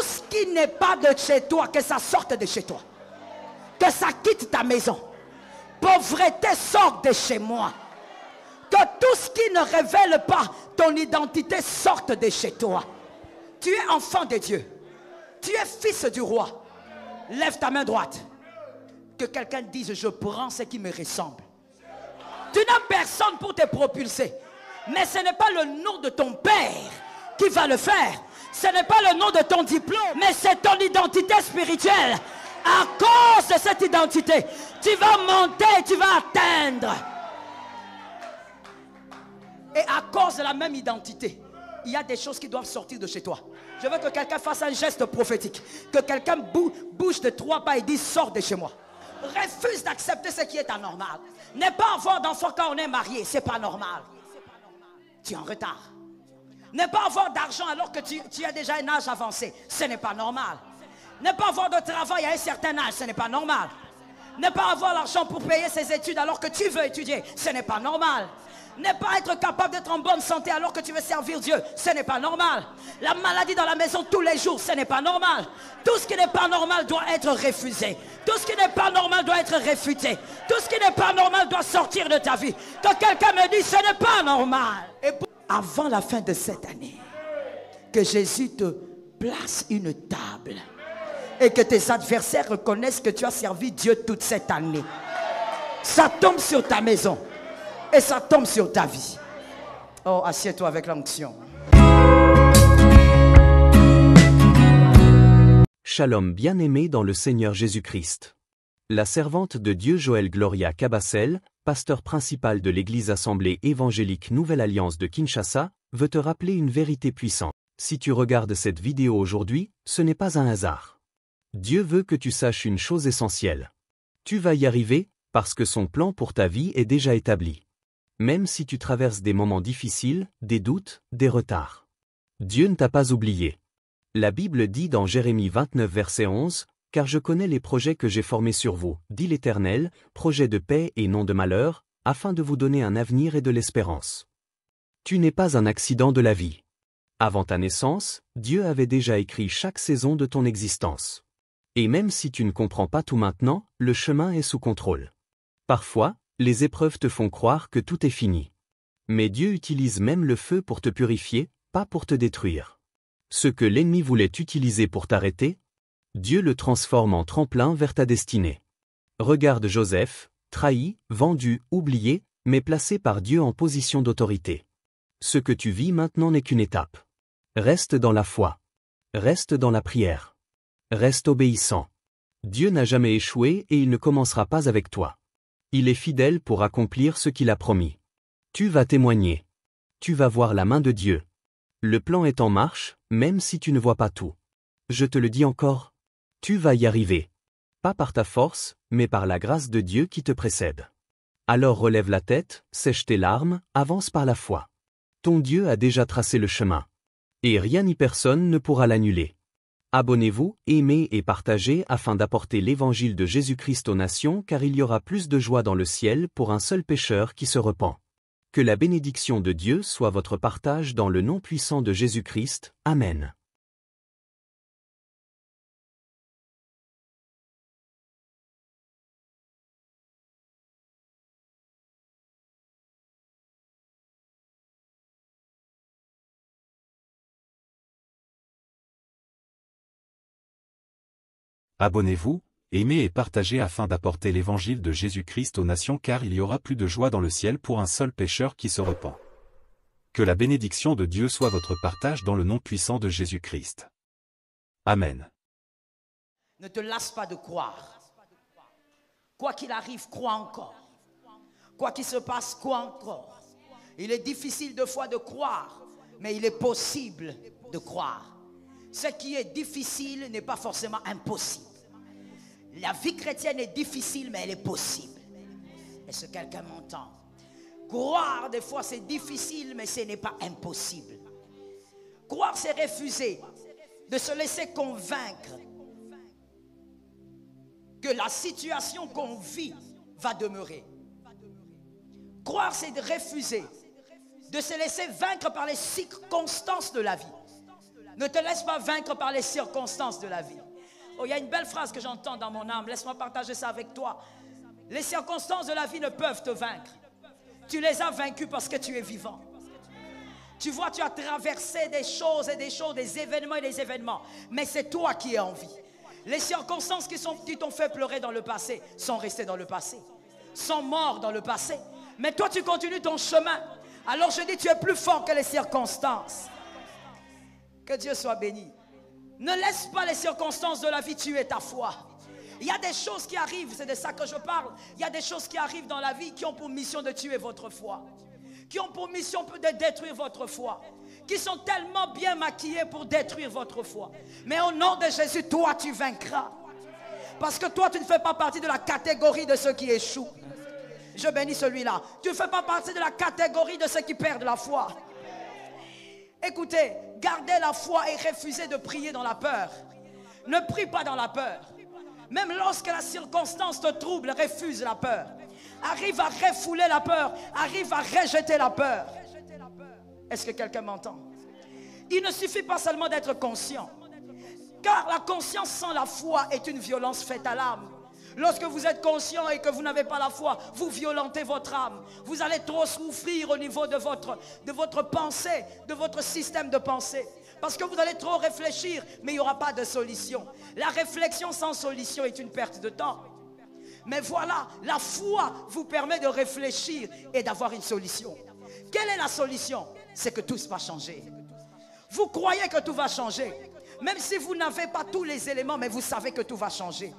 tout ce qui n'est pas de chez toi, que ça sorte de chez toi. Que ça quitte ta maison. Pauvreté sorte de chez moi. Que tout ce qui ne révèle pas ton identité sorte de chez toi. Tu es enfant de Dieu. Tu es fils du roi. Lève ta main droite. Que quelqu'un dise, je prends ce qui me ressemble. Tu n'as personne pour te propulser. Mais ce n'est pas le nom de ton père qui va le faire. Ce n'est pas le nom de ton diplôme, mais c'est ton identité spirituelle. À cause de cette identité, tu vas monter, tu vas atteindre. Et à cause de la même identité, il y a des choses qui doivent sortir de chez toi. Je veux que quelqu'un fasse un geste prophétique. Que quelqu'un bouge de 3 pas et dise, sors de chez moi. Refuse d'accepter ce qui est anormal. Ne pas avoir d'enfant quand on est marié, c'est pas normal. Tu es en retard. Ne pas avoir d'argent alors que tu as déjà un âge avancé, ce n'est pas normal. Ne pas avoir de travail à un certain âge, ce n'est pas normal. Ne pas avoir l'argent pour payer ses études alors que tu veux étudier, ce n'est pas normal. Ne pas être capable d'être en bonne santé alors que tu veux servir Dieu, ce n'est pas normal. La maladie dans la maison tous les jours, ce n'est pas normal. Tout ce qui n'est pas normal doit être refusé. Tout ce qui n'est pas normal doit être réfuté. Tout ce qui n'est pas normal doit sortir de ta vie. Que quelqu'un me dise, ce n'est pas normal. Et avant la fin de cette année, que Jésus te place une table et que tes adversaires reconnaissent que tu as servi Dieu toute cette année. Ça tombe sur ta maison et ça tombe sur ta vie. Oh, assieds-toi avec l'onction. Shalom bien-aimé dans le Seigneur Jésus-Christ. La servante de Dieu Joël Gloria Cabassel, pasteur principal de l'Église Assemblée Évangélique Nouvelle Alliance de Kinshasa, veut te rappeler une vérité puissante. Si tu regardes cette vidéo aujourd'hui, ce n'est pas un hasard. Dieu veut que tu saches une chose essentielle. Tu vas y arriver, parce que son plan pour ta vie est déjà établi. Même si tu traverses des moments difficiles, des doutes, des retards. Dieu ne t'a pas oublié. La Bible dit dans Jérémie 29 verset 11, « Car je connais les projets que j'ai formés sur vous, dit l'Éternel, projets de paix et non de malheur, afin de vous donner un avenir et de l'espérance. » Tu n'es pas un accident de la vie. Avant ta naissance, Dieu avait déjà écrit chaque saison de ton existence. Et même si tu ne comprends pas tout maintenant, le chemin est sous contrôle. Parfois, les épreuves te font croire que tout est fini. Mais Dieu utilise même le feu pour te purifier, pas pour te détruire. Ce que l'ennemi voulait utiliser pour t'arrêter, Dieu le transforme en tremplin vers ta destinée. Regarde Joseph, trahi, vendu, oublié, mais placé par Dieu en position d'autorité. Ce que tu vis maintenant n'est qu'une étape. Reste dans la foi. Reste dans la prière. Reste obéissant. Dieu n'a jamais échoué et il ne commencera pas avec toi. Il est fidèle pour accomplir ce qu'il a promis. Tu vas témoigner. Tu vas voir la main de Dieu. Le plan est en marche, même si tu ne vois pas tout. Je te le dis encore. Tu vas y arriver. Pas par ta force, mais par la grâce de Dieu qui te précède. Alors relève la tête, sèche tes larmes, avance par la foi. Ton Dieu a déjà tracé le chemin. Et rien ni personne ne pourra l'annuler. Abonnez-vous, aimez et partagez afin d'apporter l'évangile de Jésus-Christ aux nations car il y aura plus de joie dans le ciel pour un seul pécheur qui se repent. Que la bénédiction de Dieu soit votre partage dans le nom puissant de Jésus-Christ. Amen. Abonnez-vous, aimez et partagez afin d'apporter l'évangile de Jésus-Christ aux nations car il y aura plus de joie dans le ciel pour un seul pécheur qui se repent. Que la bénédiction de Dieu soit votre partage dans le nom puissant de Jésus-Christ. Amen. Ne te lasse pas de croire. Quoi qu'il arrive, crois encore. Quoi qu'il se passe, crois encore. Il est difficile de fois de croire, mais il est possible de croire. Ce qui est difficile n'est pas forcément impossible. La vie chrétienne est difficile, mais elle est possible. Est-ce que quelqu'un m'entend? Croire, des fois, c'est difficile, mais ce n'est pas impossible. Croire, c'est refuser de se laisser convaincre que la situation qu'on vit va demeurer. Croire, c'est de refuser de se laisser vaincre par les circonstances de la vie. Ne te laisse pas vaincre par les circonstances de la vie. Oh, il y a une belle phrase que j'entends dans mon âme. Laisse-moi partager ça avec toi. Les circonstances de la vie ne peuvent te vaincre. Tu les as vaincus parce que tu es vivant. Tu vois, tu as traversé des choses et des choses, des événements et des événements. Mais c'est toi qui es en vie. Les circonstances qui t'ont fait pleurer dans le passé sont restées dans le passé. Sont mortes dans le passé. Mais toi, tu continues ton chemin. Alors je dis, tu es plus fort que les circonstances. Que Dieu soit béni. Ne laisse pas les circonstances de la vie tuer ta foi. Il y a des choses qui arrivent, c'est de ça que je parle. Il y a des choses qui arrivent dans la vie qui ont pour mission de tuer votre foi. Qui ont pour mission de détruire votre foi. Qui sont tellement bien maquillées pour détruire votre foi. Mais au nom de Jésus, toi tu vaincras. Parce que toi tu ne fais pas partie de la catégorie de ceux qui échouent. Je bénis celui-là. Tu ne fais pas partie de la catégorie de ceux qui perdent la foi. Écoutez, gardez la foi et refusez de prier dans la peur. Ne prie pas dans la peur. Même lorsque la circonstance te trouble, refuse la peur. Arrive à refouler la peur. Arrive à rejeter la peur. Est-ce que quelqu'un m'entend? Il ne suffit pas seulement d'être conscient. Car la conscience sans la foi est une violence faite à l'âme. Lorsque vous êtes conscient et que vous n'avez pas la foi, vous violentez votre âme. Vous allez trop souffrir au niveau de votre pensée, de votre système de pensée. Parce que vous allez trop réfléchir, mais il n'y aura pas de solution. La réflexion sans solution est une perte de temps. Mais voilà, la foi vous permet de réfléchir et d'avoir une solution. Quelle est la solution? C'est que tout va changer. Vous croyez que tout va changer. Même si vous n'avez pas tous les éléments, mais vous savez que tout va changer.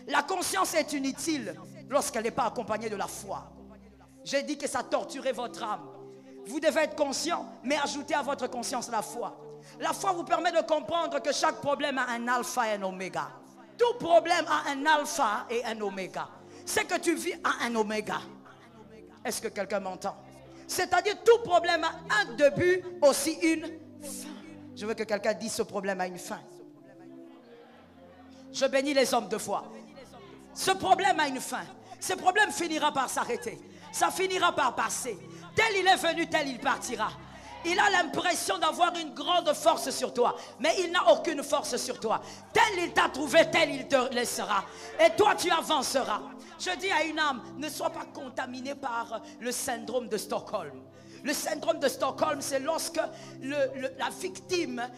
La conscience est inutile lorsqu'elle n'est pas accompagnée de la foi. J'ai dit que ça torturait votre âme. Vous devez être conscient, mais ajoutez à votre conscience la foi. La foi vous permet de comprendre que chaque problème a un alpha et un oméga. Tout problème a un alpha et un oméga. Ce que tu vis a un oméga. Est-ce que quelqu'un m'entend? C'est-à-dire tout problème a un début, aussi une fin. Je veux que quelqu'un dise ce problème a une fin. Je bénis les hommes de foi. Ce problème a une fin. Ce problème finira par s'arrêter. Ça finira par passer. Tel il est venu, tel il partira. Il a l'impression d'avoir une grande force sur toi. Mais il n'a aucune force sur toi. Tel il t'a trouvé, tel il te laissera. Et toi tu avanceras. Je dis à une âme, ne sois pas contaminé par le syndrome de Stockholm. Le syndrome de Stockholm, c'est lorsque la victime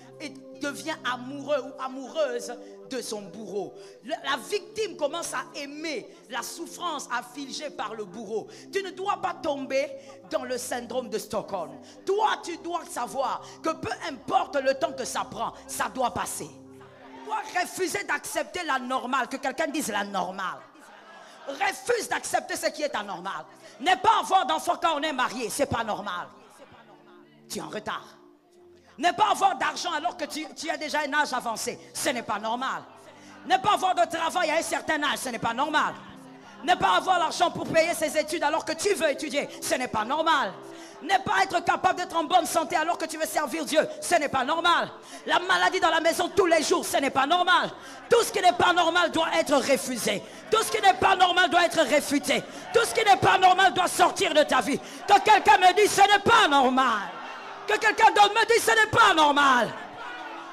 devient amoureux ou amoureuse de son bourreau. La victime commence à aimer la souffrance affligée par le bourreau. Tu ne dois pas tomber dans le syndrome de Stockholm. Toi, tu dois savoir que peu importe le temps que ça prend, ça doit passer. Tu dois refuser d'accepter la normale, que quelqu'un dise la normale. Refuse d'accepter ce qui est anormal. Ne pas avoir d'enfant quand on est marié, c'est pas normal. Tu es en retard. Ne pas avoir d'argent alors que tu as déjà un âge avancé, ce n'est pas normal. Ne pas avoir de travail à un certain âge, ce n'est pas normal. Ne pas avoir l'argent pour payer ses études alors que tu veux étudier, ce n'est pas normal. Ne pas être capable d'être en bonne santé alors que tu veux servir Dieu, ce n'est pas normal. La maladie dans la maison tous les jours, ce n'est pas normal. Tout ce qui n'est pas normal doit être refusé. Tout ce qui n'est pas normal doit être réfuté. Tout ce qui n'est pas normal doit sortir de ta vie. Que quelqu'un me dise ce n'est pas normal. Que quelqu'un d'autre me dise ce n'est pas normal.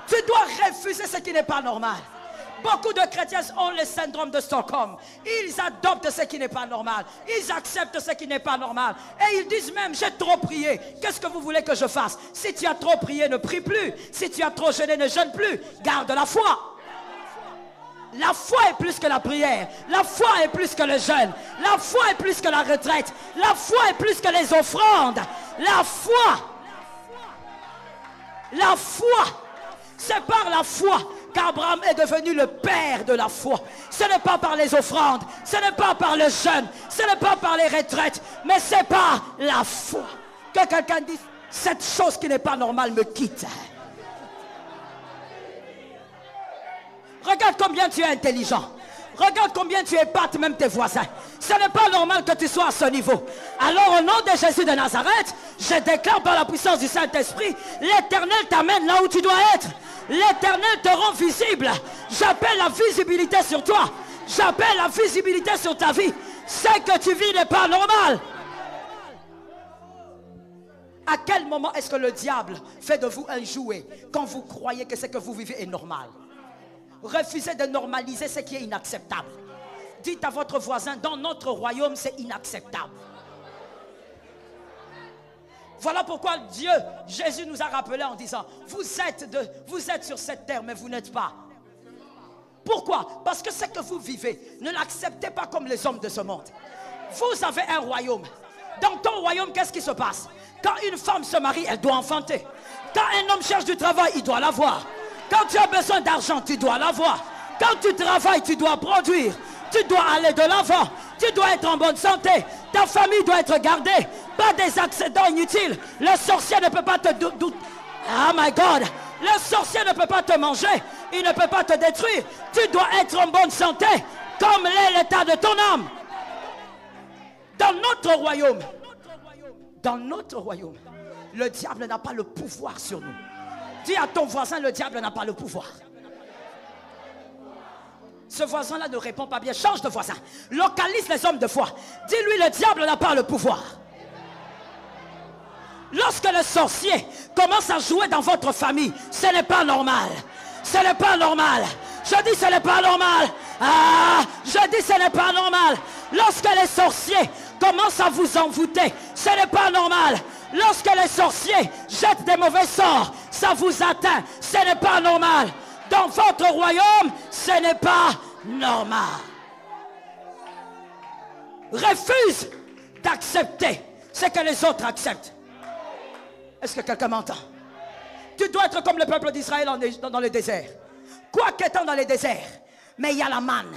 Tu dois refuser ce qui n'est pas normal. Beaucoup de chrétiens ont le syndrome de Stockholm. Ils adoptent ce qui n'est pas normal. Ils acceptent ce qui n'est pas normal. Et ils disent même, j'ai trop prié. Qu'est-ce que vous voulez que je fasse? Si tu as trop prié, ne prie plus. Si tu as trop jeûné, ne jeûne plus. Garde la foi. La foi est plus que la prière. La foi est plus que le jeûne. La foi est plus que la retraite. La foi est plus que les offrandes. La foi, c'est par la foi qu'Abraham est devenu le père de la foi. Ce n'est pas par les offrandes, ce n'est pas par le jeûne, ce n'est pas par les retraites, mais c'est par la foi. Que quelqu'un dise, cette chose qui n'est pas normale me quitte. Regarde combien tu es intelligent. Regarde combien tu épates même tes voisins. Ce n'est pas normal que tu sois à ce niveau. Alors au nom de Jésus de Nazareth, je déclare par la puissance du Saint-Esprit, l'Éternel t'amène là où tu dois être. L'Éternel te rend visible. J'appelle la visibilité sur toi. J'appelle la visibilité sur ta vie. Ce que tu vis n'est pas normal. À quel moment est-ce que le diable fait de vous un jouet quand vous croyez que ce que vous vivez est normal? Refusez de normaliser ce qui est inacceptable. Dites à votre voisin, dans notre royaume, c'est inacceptable. Voilà pourquoi Dieu, Jésus nous a rappelé en disant, vous êtes sur cette terre, mais vous n'êtes pas. Pourquoi? Parce que ce que vous vivez, ne l'acceptez pas comme les hommes de ce monde. Vous avez un royaume. Dans ton royaume, qu'est-ce qui se passe? Quand une femme se marie, elle doit enfanter. Quand un homme cherche du travail, il doit l'avoir. Quand tu as besoin d'argent, tu dois l'avoir. Quand tu travailles, tu dois produire. Tu dois aller de l'avant. Tu dois être en bonne santé. Ta famille doit être gardée. Pas des accidents inutiles. Le sorcier ne peut pas te... Oh my God. Le sorcier ne peut pas te manger. Il ne peut pas te détruire. Tu dois être en bonne santé. Comme l'est l'état de ton âme. Dans notre royaume, le diable n'a pas le pouvoir sur nous. Dis à ton voisin, le diable n'a pas le pouvoir. Ce voisin-là ne répond pas bien. Change de voisin. Localise les hommes de foi. Dis-lui, le diable n'a pas le pouvoir. Lorsque le sorcier commence à jouer dans votre famille, ce n'est pas normal. Ce n'est pas normal. Je dis, ce n'est pas normal. Ah, je dis, ce n'est pas normal. Lorsque les sorciers commencent à vous envoûter, ce n'est pas normal. Lorsque les sorciers jettent des mauvais sorts, ça vous atteint, ce n'est pas normal. Dans votre royaume, ce n'est pas normal. Refuse d'accepter ce que les autres acceptent. Est-ce que quelqu'un m'entend? Tu dois être comme le peuple d'Israël dans le désert. Quoi qu'étant dans le désert, mais il y a la manne,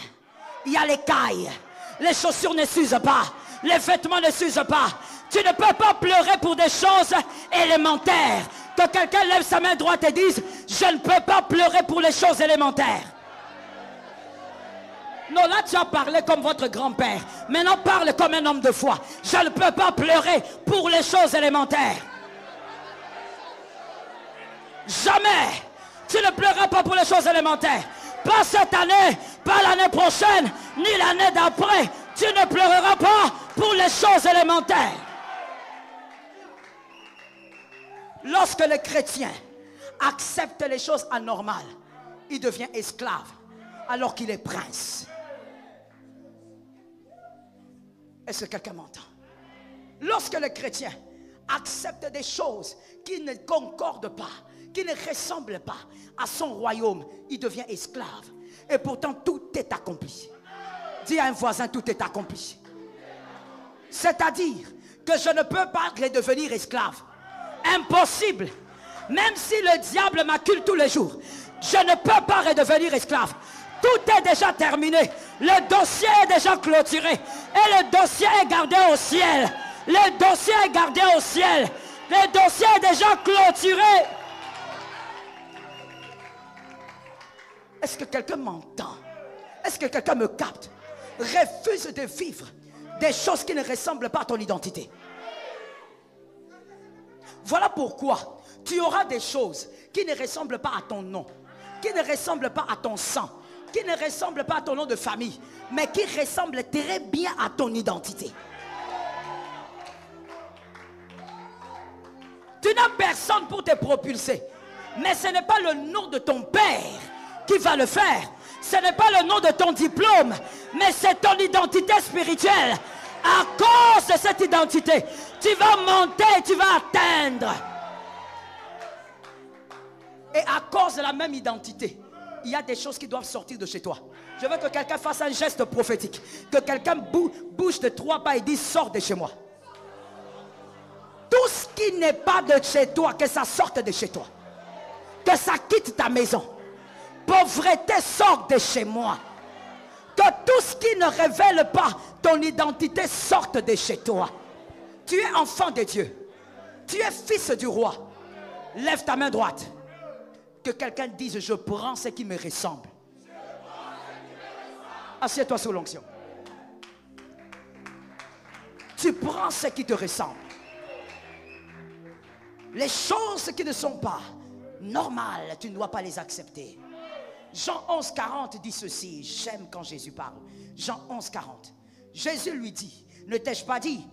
il y a l'écaille, les chaussures ne s'usent pas, les vêtements ne s'usent pas. Tu ne peux pas pleurer pour des choses élémentaires. Que quelqu'un lève sa main droite et dise, je ne peux pas pleurer pour les choses élémentaires. Non, là tu as parlé comme votre grand-père. Maintenant parle comme un homme de foi. Je ne peux pas pleurer pour les choses élémentaires. Jamais tu ne pleureras pas pour les choses élémentaires. Pas cette année, pas l'année prochaine, ni l'année d'après. Tu ne pleureras pas pour les choses élémentaires. Lorsque le chrétien accepte les choses anormales, il devient esclave alors qu'il est prince. Est-ce que quelqu'un m'entend? Lorsque le chrétien accepte des choses qui ne concordent pas, qui ne ressemblent pas à son royaume, il devient esclave. Et pourtant tout est accompli. Dis à un voisin, tout est accompli. C'est-à-dire que je ne peux pas redevenir esclave. Impossible. Même si le diable m'accule tous les jours, je ne peux pas redevenir esclave. Tout est déjà terminé. Le dossier est déjà clôturé. Et le dossier est gardé au ciel. Le dossier est gardé au ciel. Le dossier est déjà clôturé. Est-ce que quelqu'un m'entend? Est-ce que quelqu'un me capte? Refuse de vivre des choses qui ne ressemblent pas à ton identité. Voilà pourquoi tu auras des choses qui ne ressemblent pas à ton nom, qui ne ressemblent pas à ton sang, qui ne ressemblent pas à ton nom de famille, mais qui ressemblent très bien à ton identité. Tu n'as personne pour te propulser, mais ce n'est pas le nom de ton père qui va le faire. Ce n'est pas le nom de ton diplôme, mais c'est ton identité spirituelle. À cause de cette identité, tu vas monter, tu vas atteindre. Et à cause de la même identité, il y a des choses qui doivent sortir de chez toi. Je veux que quelqu'un fasse un geste prophétique. Que quelqu'un bouge de 3 pas et dise, sors de chez moi. Tout ce qui n'est pas de chez toi, que ça sorte de chez toi. Que ça quitte ta maison. Pauvreté, sort de chez moi. Que tout ce qui ne révèle pas ton identité sorte de chez toi. Tu es enfant de Dieu. Tu es fils du roi. Lève ta main droite. Que quelqu'un dise, je prends ce qui me ressemble. Assieds-toi sous l'onction. Tu prends ce qui te ressemble. Les choses qui ne sont pas normales, tu ne dois pas les accepter. Jean 11, 40 dit ceci. J'aime quand Jésus parle. Jean 11, 40. Jésus lui dit, ne t'ai-je pas dit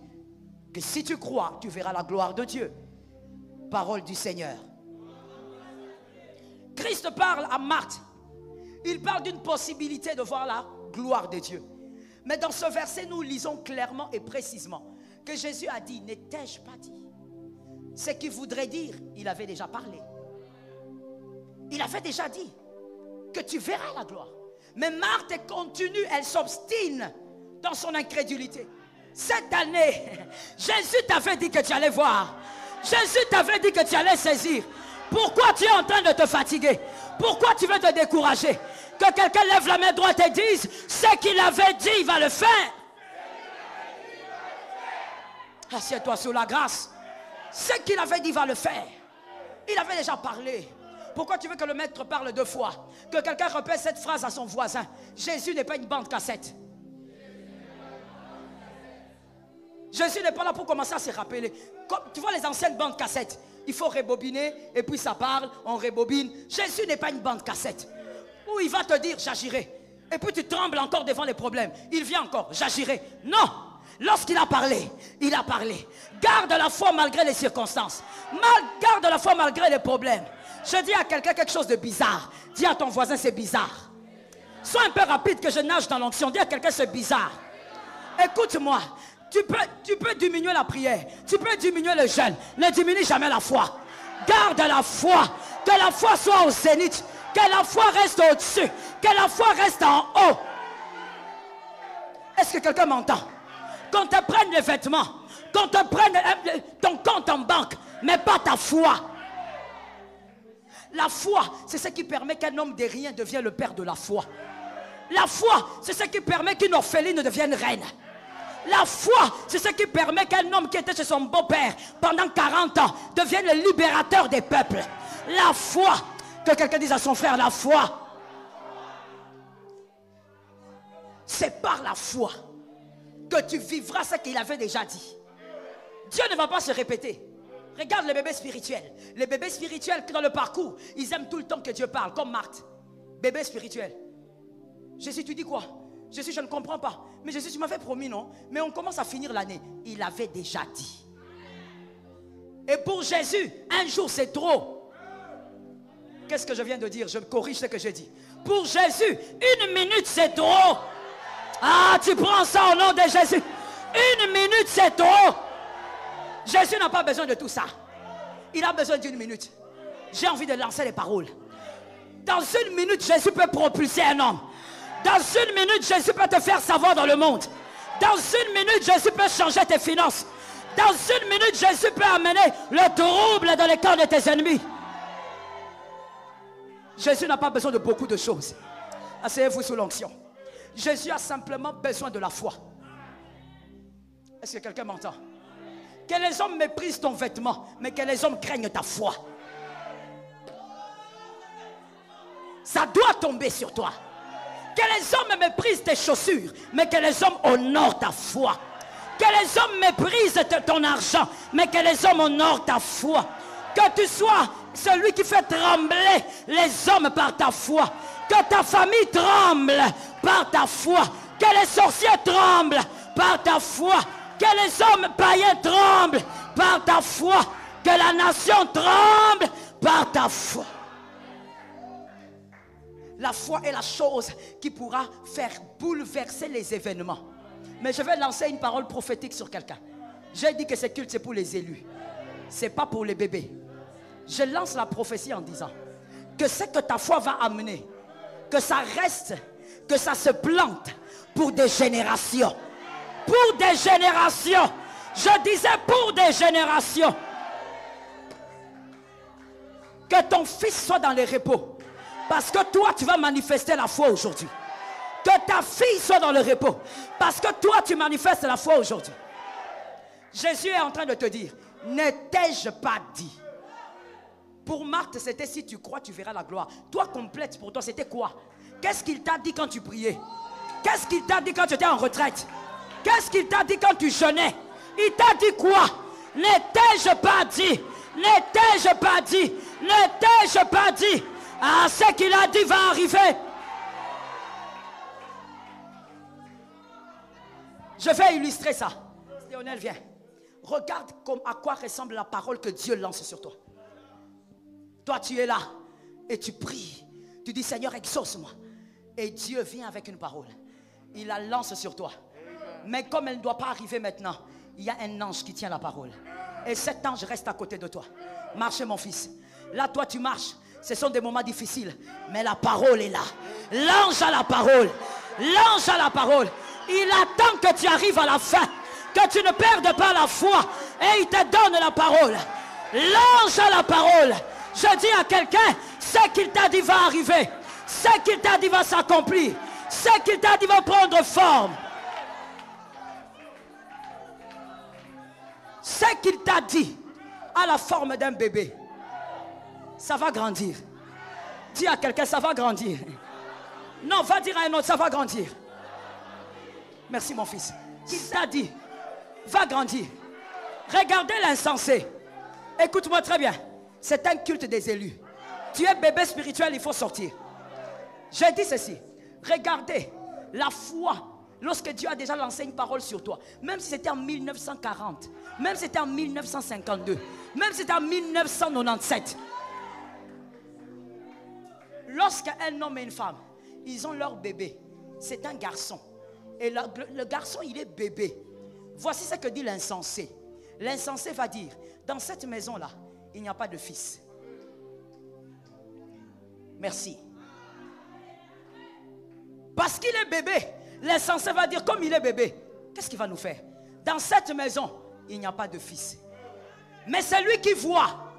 que si tu crois, tu verras la gloire de Dieu? Parole du Seigneur. Christ parle à Marthe. Il parle d'une possibilité de voir la gloire de Dieu. Mais dans ce verset, nous lisons clairement et précisément que Jésus a dit, n'ai-je pas dit? Ce qu'il voudrait dire, il avait déjà parlé. Il avait déjà dit que tu verras la gloire. Mais Marthe continue, elle s'obstine dans son incrédulité. Cette année, Jésus t'avait dit que tu allais voir. Jésus t'avait dit que tu allais saisir. Pourquoi tu es en train de te fatiguer? Pourquoi tu veux te décourager? Que quelqu'un lève la main droite et dise, ce qu'il avait dit, il va le faire. Assieds-toi sous la grâce. Ce qu'il avait dit, il va le faire. Il avait déjà parlé. Pourquoi tu veux que le maître parle 2 fois? Que quelqu'un répète cette phrase à son voisin. Jésus n'est pas une bande cassette. Jésus n'est pas là pour commencer à se rappeler. Comme, tu vois les anciennes bandes cassettes. Il faut rebobiner et puis ça parle, on rebobine. Jésus n'est pas une bande cassette. Où il va te dire j'agirai. Et puis tu trembles encore devant les problèmes. Il vient encore, j'agirai. Non. Lorsqu'il a parlé, il a parlé. Garde la foi malgré les circonstances. Garde la foi malgré les problèmes. Je dis à quelqu'un quelque chose de bizarre. Dis à ton voisin c'est bizarre. Sois un peu rapide que je nage dans l'onction. Dis à quelqu'un c'est bizarre. Écoute-moi. Tu peux diminuer la prière. Tu peux diminuer le jeûne. Ne diminue jamais la foi. Garde la foi. Que la foi soit au zénith. Que la foi reste au-dessus. Que la foi reste en haut. Est-ce que quelqu'un m'entend? Qu'on te prenne les vêtements. Qu'on te prenne ton compte en banque. Mais pas ta foi. La foi, c'est ce qui permet qu'un homme de rien devienne le père de la foi. La foi, c'est ce qui permet qu'une orpheline devienne reine. La foi, c'est ce qui permet qu'un homme qui était chez son beau-père pendant 40 ans devienne le libérateur des peuples. La foi, que quelqu'un dise à son frère, la foi. C'est par la foi que tu vivras ce qu'il avait déjà dit. Dieu ne va pas se répéter. Regarde les bébés spirituels. Les bébés spirituels dans le parcours, ils aiment tout le temps que Dieu parle, comme Marthe. Bébé spirituel. Jésus, tu dis quoi? Jésus, je ne comprends pas. Mais Jésus, tu m'avais promis, non? Mais on commence à finir l'année. Il avait déjà dit. Et pour Jésus, un jour c'est trop. Qu'est-ce que je viens de dire? Je corrige ce que j'ai dit. Pour Jésus, 1 minute c'est trop. Ah, tu prends ça au nom de Jésus. 1 minute c'est trop. Jésus n'a pas besoin de tout ça. Il a besoin d'1 minute. J'ai envie de lancer les paroles. Dans 1 minute, Jésus peut propulser un homme. Dans 1 minute, Jésus peut te faire savoir dans le monde. Dans 1 minute, Jésus peut changer tes finances. Dans 1 minute, Jésus peut amener le trouble dans les cœurs de tes ennemis. Jésus n'a pas besoin de beaucoup de choses. Asseyez-vous sous l'onction. Jésus a simplement besoin de la foi. Est-ce que quelqu'un m'entend? Que les hommes méprisent ton vêtement, mais que les hommes craignent ta foi. Ça doit tomber sur toi. Que les hommes méprisent tes chaussures, mais que les hommes honorent ta foi. Que les hommes méprisent ton argent, mais que les hommes honorent ta foi. Que tu sois celui qui fait trembler les hommes par ta foi. Que ta famille tremble par ta foi. Que les sorciers tremblent par ta foi. Que les hommes païens tremblent par ta foi. Que la nation tremble par ta foi. La foi est la chose qui pourra faire bouleverser les événements. Mais je vais lancer une parole prophétique sur quelqu'un. J'ai dit que ce culte c'est pour les élus. Ce n'est pas pour les bébés. Je lance la prophétie en disant que ce que ta foi va amener, que ça reste, que ça se plante pour des générations. Pour des générations. Je disais pour des générations. Que ton fils soit dans les repos. Parce que toi, tu vas manifester la foi aujourd'hui. Que ta fille soit dans le repos. Parce que toi, tu manifestes la foi aujourd'hui. Jésus est en train de te dire, ne t'ai-je pas dit? Pour Marthe, c'était si tu crois, tu verras la gloire. Toi, complète pour toi, c'était quoi? Qu'est-ce qu'il t'a dit quand tu priais? Qu'est-ce qu'il t'a dit quand tu étais en retraite? Qu'est-ce qu'il t'a dit quand tu jeûnais? Il t'a dit quoi? Ne t'ai-je pas dit? Ne t'ai-je pas dit? Ne t'ai-je pas dit? Ah, ce qu'il a dit va arriver. Je vais illustrer ça. Lionel, viens. Regarde à quoi ressemble la parole que Dieu lance sur toi. Toi, tu es là et tu pries. Tu dis, Seigneur, exauce-moi. Et Dieu vient avec une parole. Il la lance sur toi. Mais comme elle ne doit pas arriver maintenant, il y a un ange qui tient la parole. Et cet ange reste à côté de toi. Marchez, mon fils. Là, toi, tu marches. Ce sont des moments difficiles. Mais la parole est là. L'ange a la parole. L'ange a la parole. Il attend que tu arrives à la fin. Que tu ne perdes pas la foi. Et il te donne la parole. L'ange a la parole. Je dis à quelqu'un, ce qu'il t'a dit va arriver. Ce qu'il t'a dit va s'accomplir. Ce qu'il t'a dit va prendre forme. Ce qu'il t'a dit a la forme d'un bébé. Ça va grandir. Dis à quelqu'un, ça va grandir. Non, va dire à un autre, ça va grandir. Merci mon fils. Il t'a dit, va grandir. Regardez l'insensé. Écoute-moi très bien. C'est un culte des élus. Tu es bébé spirituel, il faut sortir. J'ai dit ceci. Regardez la foi. Lorsque Dieu a déjà lancé une parole sur toi, même si c'était en 1940, même si c'était en 1952, même si c'était en 1997, lorsqu'un homme et une femme, ils ont leur bébé, c'est un garçon. Et le garçon, il est bébé. Voici ce que dit l'insensé. L'insensé va dire, dans cette maison-là, il n'y a pas de fils. Merci. Parce qu'il est bébé, l'insensé va dire, comme il est bébé, qu'est-ce qu'il va nous faire? Dans cette maison, il n'y a pas de fils. Mais c'est lui qui voit.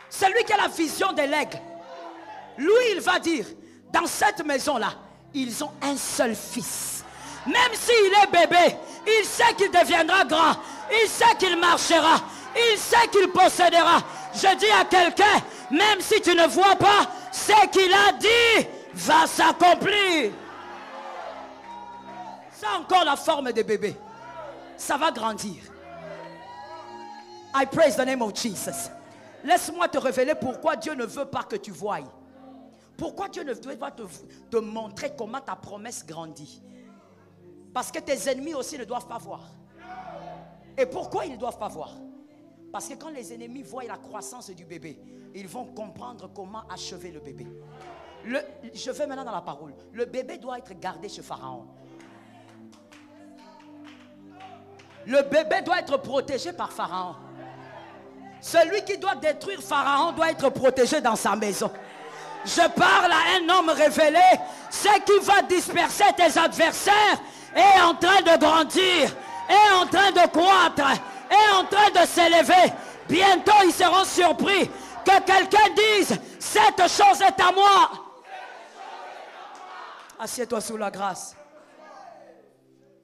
C'est lui qui a la vision de l'aigle. Lui, il va dire, dans cette maison-là, ils ont un seul fils. Même s'il est bébé, il sait qu'il deviendra grand. Il sait qu'il marchera. Il sait qu'il possédera. Je dis à quelqu'un, même si tu ne vois pas, ce qu'il a dit va s'accomplir. Ça a encore la forme de bébé. Ça va grandir. I praise the name of Jesus. Laisse-moi te révéler pourquoi Dieu ne veut pas que tu voies. Pourquoi Dieu ne veut pas te montrer comment ta promesse grandit. Parce que tes ennemis aussi ne doivent pas voir. Et pourquoi ils ne doivent pas voir? Parce que quand les ennemis voient la croissance du bébé, ils vont comprendre comment achever le bébé. Je vais maintenant dans la parole. Le bébé doit être gardé chez Pharaon. Le bébé doit être protégé par Pharaon. Celui qui doit détruire Pharaon doit être protégé dans sa maison. Je parle à un homme révélé. Ce qui va disperser tes adversaires est en train de grandir, est en train de croître, est en train de s'élever. Bientôt ils seront surpris que quelqu'un dise, cette chose est à moi. Assieds-toi sous la grâce.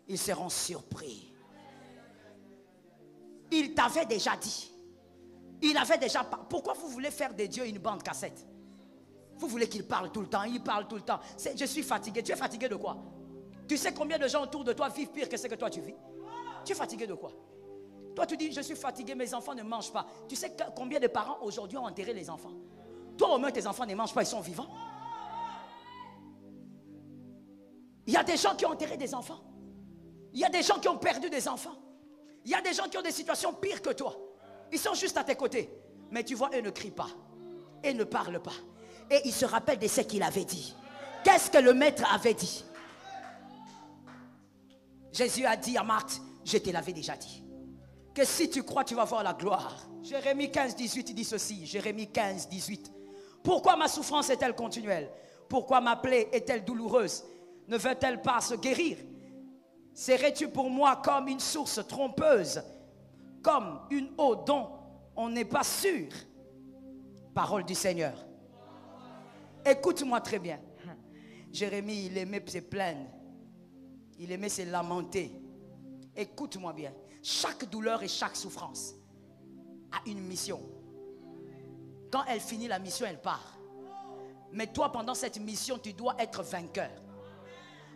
Ils seront surpris. Il t'avait déjà dit. Il avait déjà... Pourquoi vous voulez faire de Dieu une bande cassette? Vous voulez qu'il parle tout le temps. Il parle tout le temps. Je suis fatigué. Tu es fatigué de quoi? Tu sais combien de gens autour de toi vivent pire que ce que toi tu vis? Tu es fatigué de quoi? Toi tu dis, je suis fatigué, mes enfants ne mangent pas. Tu sais combien de parents aujourd'hui ont enterré les enfants? Toi au moins tes enfants ne mangent pas, ils sont vivants. Il y a des gens qui ont enterré des enfants. Il y a des gens qui ont perdu des enfants. Il y a des gens qui ont des situations pires que toi. Ils sont juste à tes côtés. Mais tu vois, eux ne crient pas. Ils ne parlent pas. Et ils se rappellent de ce qu'il avait dit. Qu'est-ce que le maître avait dit? Jésus a dit à Marthe, je te l'avais déjà dit. Que si tu crois, tu vas voir la gloire. Jérémie 15, 18, il dit ceci. Jérémie 15, 18. Pourquoi ma souffrance est-elle continuelle? Pourquoi ma plaie est-elle douloureuse? Ne veut-elle pas se guérir? Serais-tu pour moi comme une source trompeuse, comme une eau dont on n'est pas sûr? Parole du Seigneur. Écoute-moi très bien. Jérémie, il aimait se plaindre. Il aimait se lamenter. Écoute-moi bien. Chaque douleur et chaque souffrance a une mission. Quand elle finit la mission, elle part. Mais toi, pendant cette mission, tu dois être vainqueur.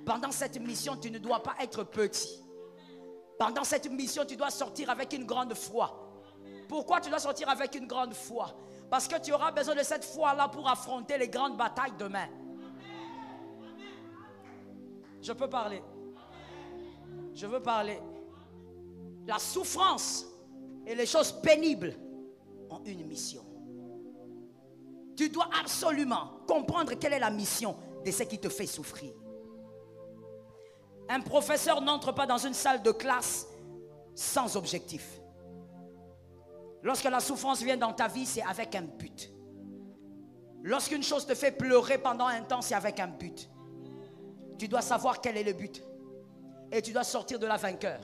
Pendant cette mission, tu ne dois pas être petit. Pendant cette mission, tu dois sortir avec une grande foi. Pourquoi tu dois sortir avec une grande foi? Parce que tu auras besoin de cette foi-là pour affronter les grandes batailles demain. Je peux parler. Je veux parler. La souffrance et les choses pénibles ont une mission. Tu dois absolument comprendre quelle est la mission de ce qui te fait souffrir. Un professeur n'entre pas dans une salle de classe sans objectif. Lorsque la souffrance vient dans ta vie, c'est avec un but. Lorsqu'une chose te fait pleurer pendant un temps, c'est avec un but. Tu dois savoir quel est le but. Et tu dois sortir de là vainqueur.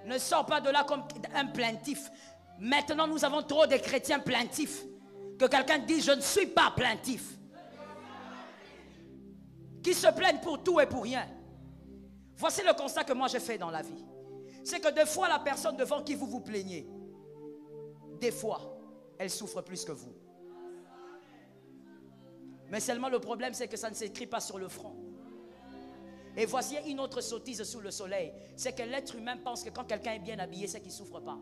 Ne sors pas de là comme un plaintif. Maintenant, nous avons trop de chrétiens plaintifs. Que quelqu'un dise, je ne suis pas plaintif. Qui se plaignent pour tout et pour rien. Voici le constat que moi j'ai fait dans la vie. C'est que des fois, la personne devant qui vous vous plaignez, des fois, elle souffre plus que vous. Mais seulement le problème, c'est que ça ne s'écrit pas sur le front. Et voici une autre sottise sous le soleil. C'est que l'être humain pense que quand quelqu'un est bien habillé, c'est qu'il ne souffre pas.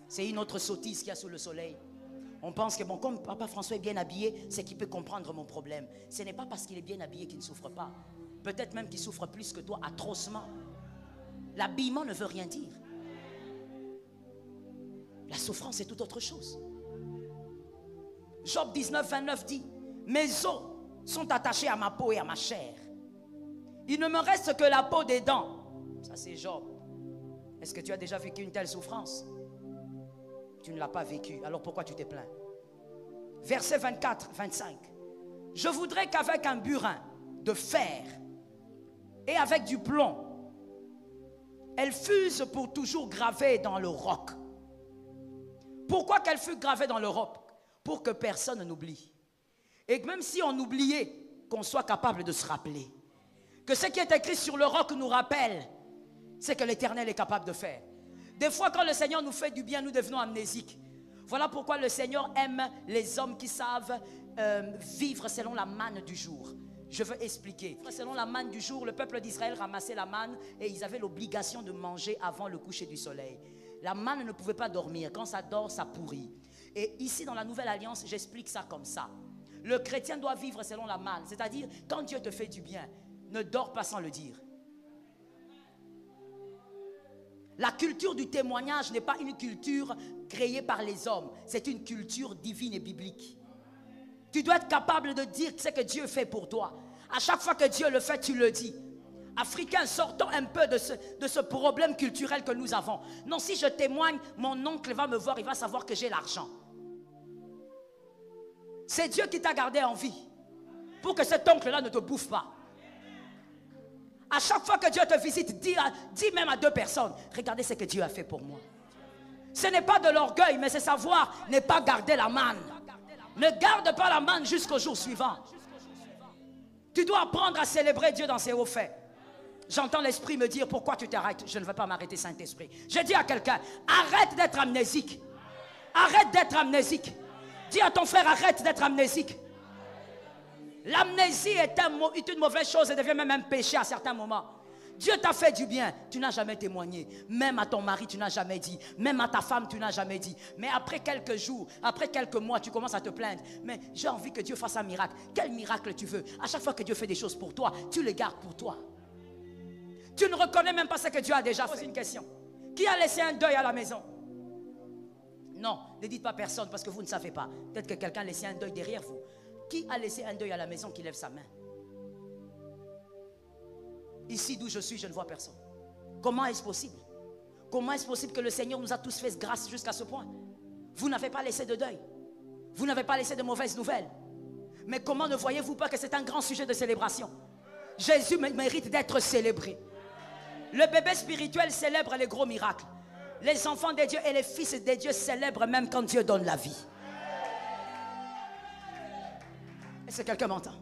C'est une autre sottise qu'il y a sous le soleil. On pense que bon, comme Papa François est bien habillé, c'est qu'il peut comprendre mon problème. Ce n'est pas parce qu'il est bien habillé qu'il ne souffre pas. Peut-être même qu'il souffre plus que toi, atrocement. L'habillement ne veut rien dire. La souffrance est tout autre chose. Job 19, 29 dit, mes os sont attachés à ma peau et à ma chair. Il ne me reste que la peau des dents. Ça c'est Job. Est-ce que tu as déjà vécu une telle souffrance? Tu ne l'as pas vécu, alors pourquoi tu te plains? Verset 24, 25. Je voudrais qu'avec un burin de fer et avec du plomb, elle fût pour toujours gravée dans le roc. Pourquoi qu'elle fût gravée dans le roc? Pour que personne n'oublie. Et même si on oubliait, qu'on soit capable de se rappeler. Que ce qui est écrit sur le roc nous rappelle, c'est que l'Éternel est capable de faire. Des fois, quand le Seigneur nous fait du bien, nous devenons amnésiques. Voilà pourquoi le Seigneur aime les hommes qui savent vivre selon la manne du jour. Je veux expliquer. Selon la manne du jour, le peuple d'Israël ramassait la manne et ils avaient l'obligation de manger avant le coucher du soleil. La manne ne pouvait pas dormir. Quand ça dort, ça pourrit. Et ici, dans la Nouvelle Alliance, j'explique ça comme ça. Le chrétien doit vivre selon la manne. C'est-à-dire, quand Dieu te fait du bien, ne dors pas sans le dire. La culture du témoignage n'est pas une culture créée par les hommes. C'est une culture divine et biblique. Tu dois être capable de dire ce que Dieu fait pour toi. À chaque fois que Dieu le fait, tu le dis. Africains, sortons un peu de ce problème culturel que nous avons. Non, si je témoigne, mon oncle va me voir, il va savoir que j'ai l'argent. C'est Dieu qui t'a gardé en vie pour que cet oncle-là ne te bouffe pas. À chaque fois que Dieu te visite, dis même à 2 personnes, regardez ce que Dieu a fait pour moi. Ce n'est pas de l'orgueil, mais c'est savoir ne pas garder la manne. Ne garde pas la manne jusqu'au jour suivant. Tu dois apprendre à célébrer Dieu dans ses hauts faits. J'entends l'esprit me dire, pourquoi tu t'arrêtes? Je ne veux pas m'arrêter, Saint-Esprit. Je dis à quelqu'un, arrête d'être amnésique. Arrête d'être amnésique. Dis à ton frère, arrête d'être amnésique. L'amnésie est une mauvaise chose et devient même un péché à certains moments. Dieu t'a fait du bien, tu n'as jamais témoigné. Même à ton mari, tu n'as jamais dit. Même à ta femme, tu n'as jamais dit. Mais après quelques jours, après quelques mois, tu commences à te plaindre. Mais j'ai envie que Dieu fasse un miracle. Quel miracle tu veux? À chaque fois que Dieu fait des choses pour toi, tu les gardes pour toi. Tu ne reconnais même pas ce que Dieu a déjà fait. Pose une question. Qui a laissé un deuil à la maison? Non, ne dites pas personne parce que vous ne savez pas. Peut-être que quelqu'un a laissé un deuil derrière vous. Qui a laissé un deuil à la maison qui lève sa main? Ici d'où je suis, je ne vois personne. Comment est-ce possible? Comment est-ce possible que le Seigneur nous a tous fait grâce jusqu'à ce point? Vous n'avez pas laissé de deuil. Vous n'avez pas laissé de mauvaises nouvelles. Mais comment ne voyez-vous pas que c'est un grand sujet de célébration? Jésus mérite d'être célébré. Le bébé spirituel célèbre les gros miracles. Les enfants de Dieu et les fils de Dieu célèbrent même quand Dieu donne la vie. Est-ce que quelqu'un m'entend?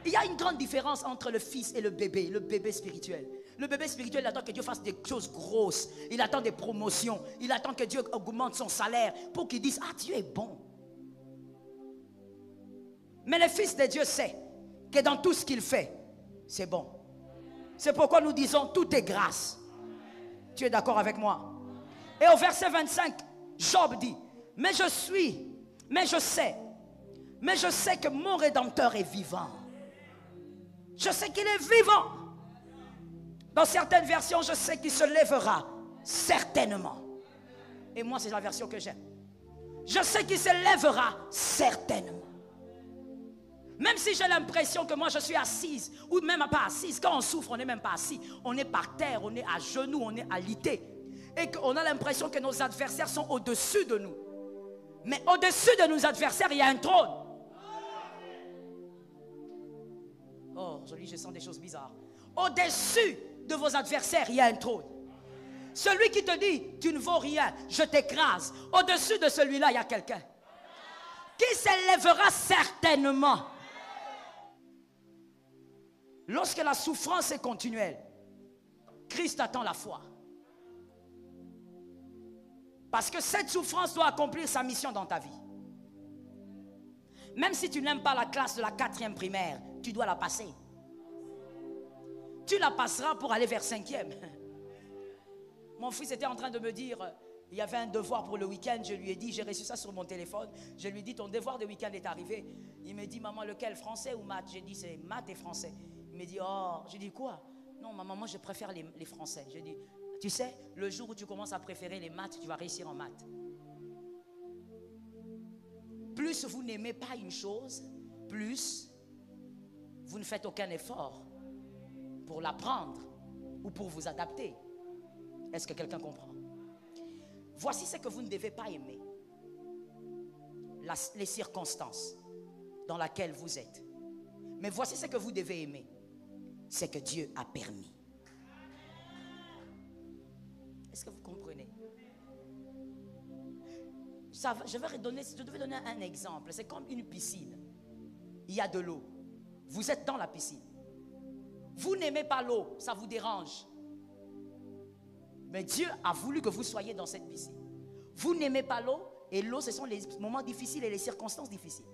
Il y a une grande différence entre le fils et le bébé spirituel. Le bébé spirituel, il attend que Dieu fasse des choses grosses. Il attend des promotions. Il attend que Dieu augmente son salaire pour qu'il dise, ah, Dieu est bon. Mais le fils de Dieu sait que dans tout ce qu'il fait, c'est bon. C'est pourquoi nous disons, tout est grâce. Tu es d'accord avec moi? Et au verset 25, Job dit, mais je sais que mon Rédempteur est vivant. Je sais qu'il est vivant. Dans certaines versions, je sais qu'il se lèvera certainement. Et moi, c'est la version que j'aime. Je sais qu'il se lèvera certainement. Même si j'ai l'impression que moi je suis assise, ou même pas assise, quand on souffre, on n'est même pas assis. On est par terre, on est à genoux, on est alité. Et qu'on a l'impression que nos adversaires sont au-dessus de nous. Mais au-dessus de nos adversaires, il y a un trône. Oh, je sens des choses bizarres. Au-dessus de vos adversaires, il y a un trône. Celui qui te dit, tu ne vaux rien, je t'écrase. Au-dessus de celui-là, il y a quelqu'un qui s'élèvera certainement. Lorsque la souffrance est continuelle, Christ attend la foi. Parce que cette souffrance doit accomplir sa mission dans ta vie. Même si tu n'aimes pas la classe de la 4e primaire, tu dois la passer. Tu la passeras pour aller vers 5e. Mon fils était en train de me dire, il y avait un devoir pour le week-end, je lui ai dit, j'ai reçu ça sur mon téléphone, je lui ai dit, ton devoir de week-end est arrivé. Il me dit, maman, lequel, français ou maths? J'ai dit, c'est maths et français. Il me dit, oh, j'ai dit quoi? Non, maman, moi je préfère les français. J'ai dit, tu sais, le jour où tu commences à préférer les maths, tu vas réussir en maths. Plus vous n'aimez pas une chose, plus vous ne faites aucun effort pour l'apprendre ou pour vous adapter. Est-ce que quelqu'un comprend? Voici ce que vous ne devez pas aimer. Les circonstances dans lesquelles vous êtes. Mais voici ce que vous devez aimer. C'est que Dieu a permis. Est-ce que vous comprenez? Je devais donner un exemple. C'est comme une piscine. Il y a de l'eau. Vous êtes dans la piscine. Vous n'aimez pas l'eau, ça vous dérange. Mais Dieu a voulu que vous soyez dans cette piscine. Vous n'aimez pas l'eau, et l'eau, ce sont les moments difficiles et les circonstances difficiles.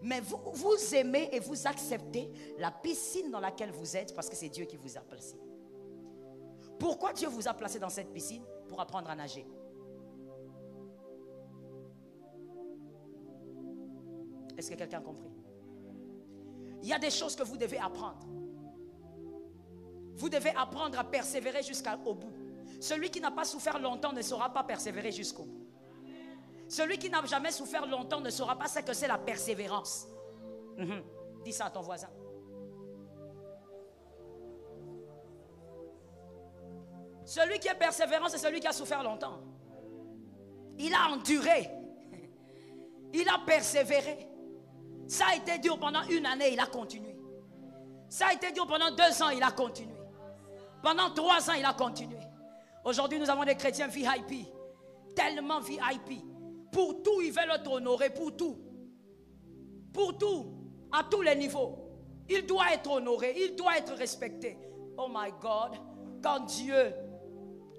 Mais vous aimez et vous acceptez la piscine dans laquelle vous êtes parce que c'est Dieu qui vous a placé. Pourquoi Dieu vous a placé dans cette piscine? Pour apprendre à nager. Est-ce que quelqu'un a compris? Il y a des choses que vous devez apprendre. Vous devez apprendre à persévérer jusqu'au bout. Celui qui n'a pas souffert longtemps ne saura pas persévérer jusqu'au bout. Celui qui n'a jamais souffert longtemps ne saura pas ce que c'est la persévérance. Dis ça à ton voisin. Celui qui est persévérant, c'est celui qui a souffert longtemps. Il a enduré. Il a persévéré. Ça a été dur pendant 1 année, il a continué. Ça a été dur pendant 2 ans, il a continué. Pendant 3 ans, il a continué. Aujourd'hui, nous avons des chrétiens VIP. Tellement VIP. Pour tout, ils veulent être honorés. Pour tout. Pour tout. À tous les niveaux. Il doit être honoré. Il doit être respecté. Oh my God. Quand Dieu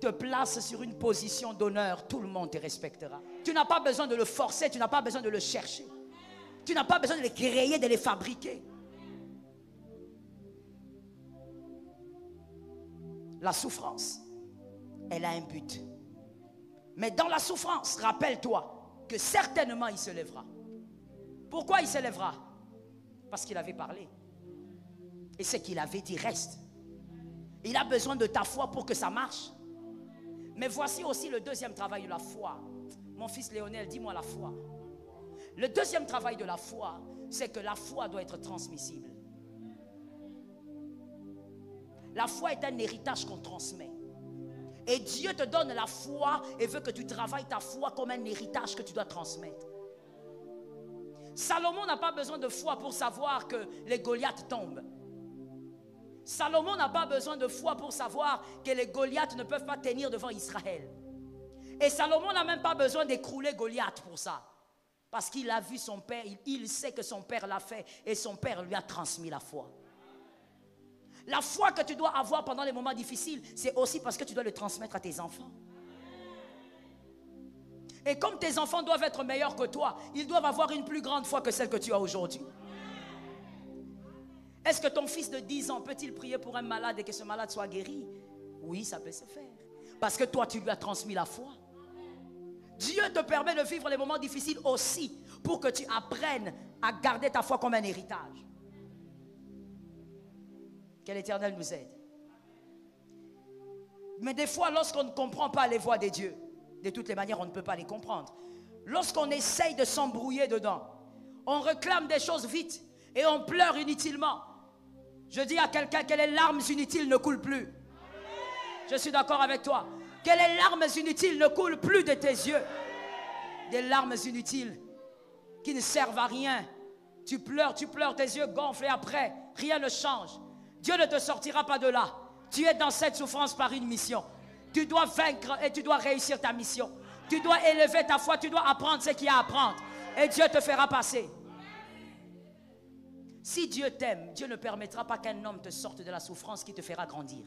te place sur une position d'honneur, tout le monde te respectera. Tu n'as pas besoin de le forcer. Tu n'as pas besoin de le chercher. Tu n'as pas besoin de les créer, de les fabriquer. La souffrance, elle a un but. Mais dans la souffrance, rappelle-toi que certainement il se lèvera. Pourquoi il se lèvera? Parce qu'il avait parlé. Et ce qu'il avait dit reste. Il a besoin de ta foi pour que ça marche. Mais voici aussi le deuxième travail de la foi. Mon fils Léonel, dis-moi la foi. Le deuxième travail de la foi, c'est que la foi doit être transmissible. La foi est un héritage qu'on transmet. Et Dieu te donne la foi et veut que tu travailles ta foi comme un héritage que tu dois transmettre. Salomon n'a pas besoin de foi pour savoir que les Goliaths tombent. Salomon n'a pas besoin de foi pour savoir que les Goliaths ne peuvent pas tenir devant Israël. Et Salomon n'a même pas besoin d'écrouler Goliath pour ça. Parce qu'il a vu son père, il sait que son père l'a fait et son père lui a transmis la foi. La foi que tu dois avoir pendant les moments difficiles, c'est aussi parce que tu dois le transmettre à tes enfants. Et comme tes enfants doivent être meilleurs que toi, ils doivent avoir une plus grande foi que celle que tu as aujourd'hui. Est-ce que ton fils de 10 ans peut-il prier pour un malade et que ce malade soit guéri? Oui, ça peut se faire. Parce que toi, tu lui as transmis la foi. Dieu te permet de vivre les moments difficiles aussi pour que tu apprennes à garder ta foi comme un héritage. Que l'Éternel nous aide. Mais des fois, lorsqu'on ne comprend pas les voies de Dieu, de toutes les manières, on ne peut pas les comprendre. Lorsqu'on essaye de s'embrouiller dedans, on réclame des choses vite et on pleure inutilement. Je dis à quelqu'un que les larmes inutiles ne coulent plus. Je suis d'accord avec toi. Que les larmes inutiles ne coulent plus de tes yeux. Des larmes inutiles qui ne servent à rien. Tu pleures, tes yeux gonflent et après, rien ne change. Dieu ne te sortira pas de là. Tu es dans cette souffrance par une mission. Tu dois vaincre et tu dois réussir ta mission. Tu dois élever ta foi, tu dois apprendre ce qu'il y a à apprendre. Et Dieu te fera passer. Si Dieu t'aime, Dieu ne permettra pas qu'un homme te sorte de la souffrance qui te fera grandir.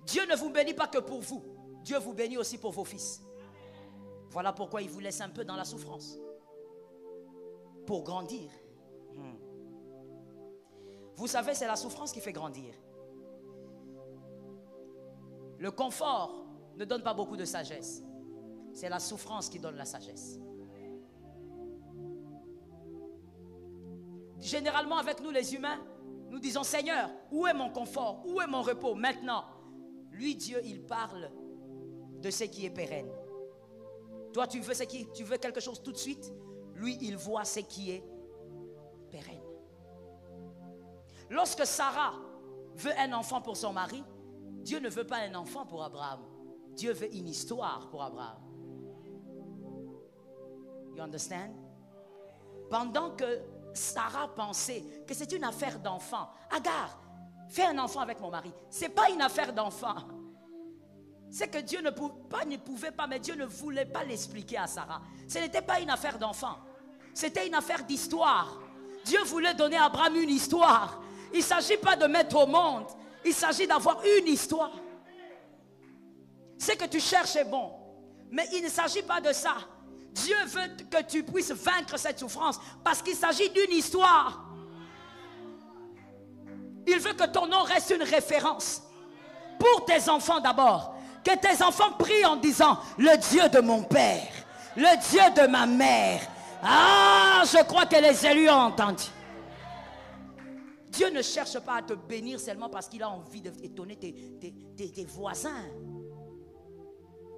Dieu ne vous bénit pas que pour vous. Dieu vous bénit aussi pour vos fils. Voilà pourquoi il vous laisse un peu dans la souffrance. Pour grandir. Vous savez, c'est la souffrance qui fait grandir. Le confort ne donne pas beaucoup de sagesse. C'est la souffrance qui donne la sagesse. Généralement, avec nous les humains, nous disons, Seigneur, où est mon confort? Où est mon repos maintenant? Lui, Dieu, il parle de ce qui est pérenne. Toi, tu veux quelque chose tout de suite. Lui, il voit ce qui est pérenne. Lorsque Sarah veut un enfant pour son mari, Dieu ne veut pas un enfant pour Abraham. Dieu veut une histoire pour Abraham. You understand? Pendant que Sarah pensait que c'est une affaire d'enfant. Agar, fais un enfant avec mon mari. Ce n'est pas une affaire d'enfant. C'est que Dieu ne pouvait pas, mais Dieu ne voulait pas l'expliquer à Sarah. Ce n'était pas une affaire d'enfant. C'était une affaire d'histoire. Dieu voulait donner à Abraham une histoire. Il ne s'agit pas de mettre au monde. Il s'agit d'avoir une histoire. Ce que tu cherches est bon. Mais il ne s'agit pas de ça. Dieu veut que tu puisses vaincre cette souffrance parce qu'il s'agit d'une histoire. Il veut que ton nom reste une référence. Pour tes enfants d'abord. Que tes enfants prient en disant, le Dieu de mon père, le Dieu de ma mère. Ah, je crois que les élus ont entendu. Dieu ne cherche pas à te bénir seulement parce qu'il a envie d'étonner tes voisins.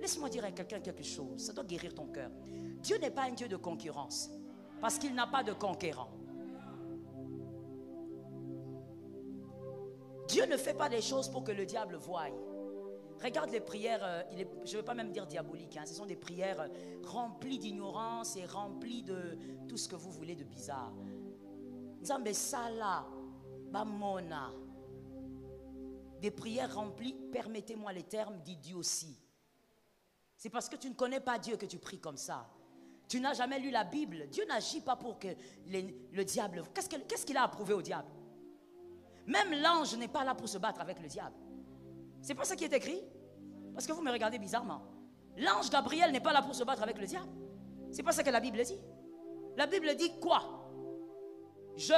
Laisse-moi dire à quelqu'un quelque chose. Ça doit guérir ton cœur. Dieu n'est pas un Dieu de concurrence. Parce qu'il n'a pas de conquérant. Dieu ne fait pas des choses pour que le diable voie. Regarde les prières, je ne veux pas même dire diaboliques. Ce sont des prières remplies d'ignorance et remplies de tout ce que vous voulez de bizarre. Nzambe sala, bamona. Des prières remplies, permettez-moi les termes, d'idiotie. C'est parce que tu ne connais pas Dieu que tu pries comme ça. Tu n'as jamais lu la Bible. Dieu n'agit pas pour que le diable... Qu'est-ce qu'il a approuvé au diable? Même l'ange n'est pas là pour se battre avec le diable. C'est pas ça qui est écrit? Parce que vous me regardez bizarrement. L'ange Gabriel n'est pas là pour se battre avec le diable. C'est pas ça que la Bible dit. La Bible dit quoi? Je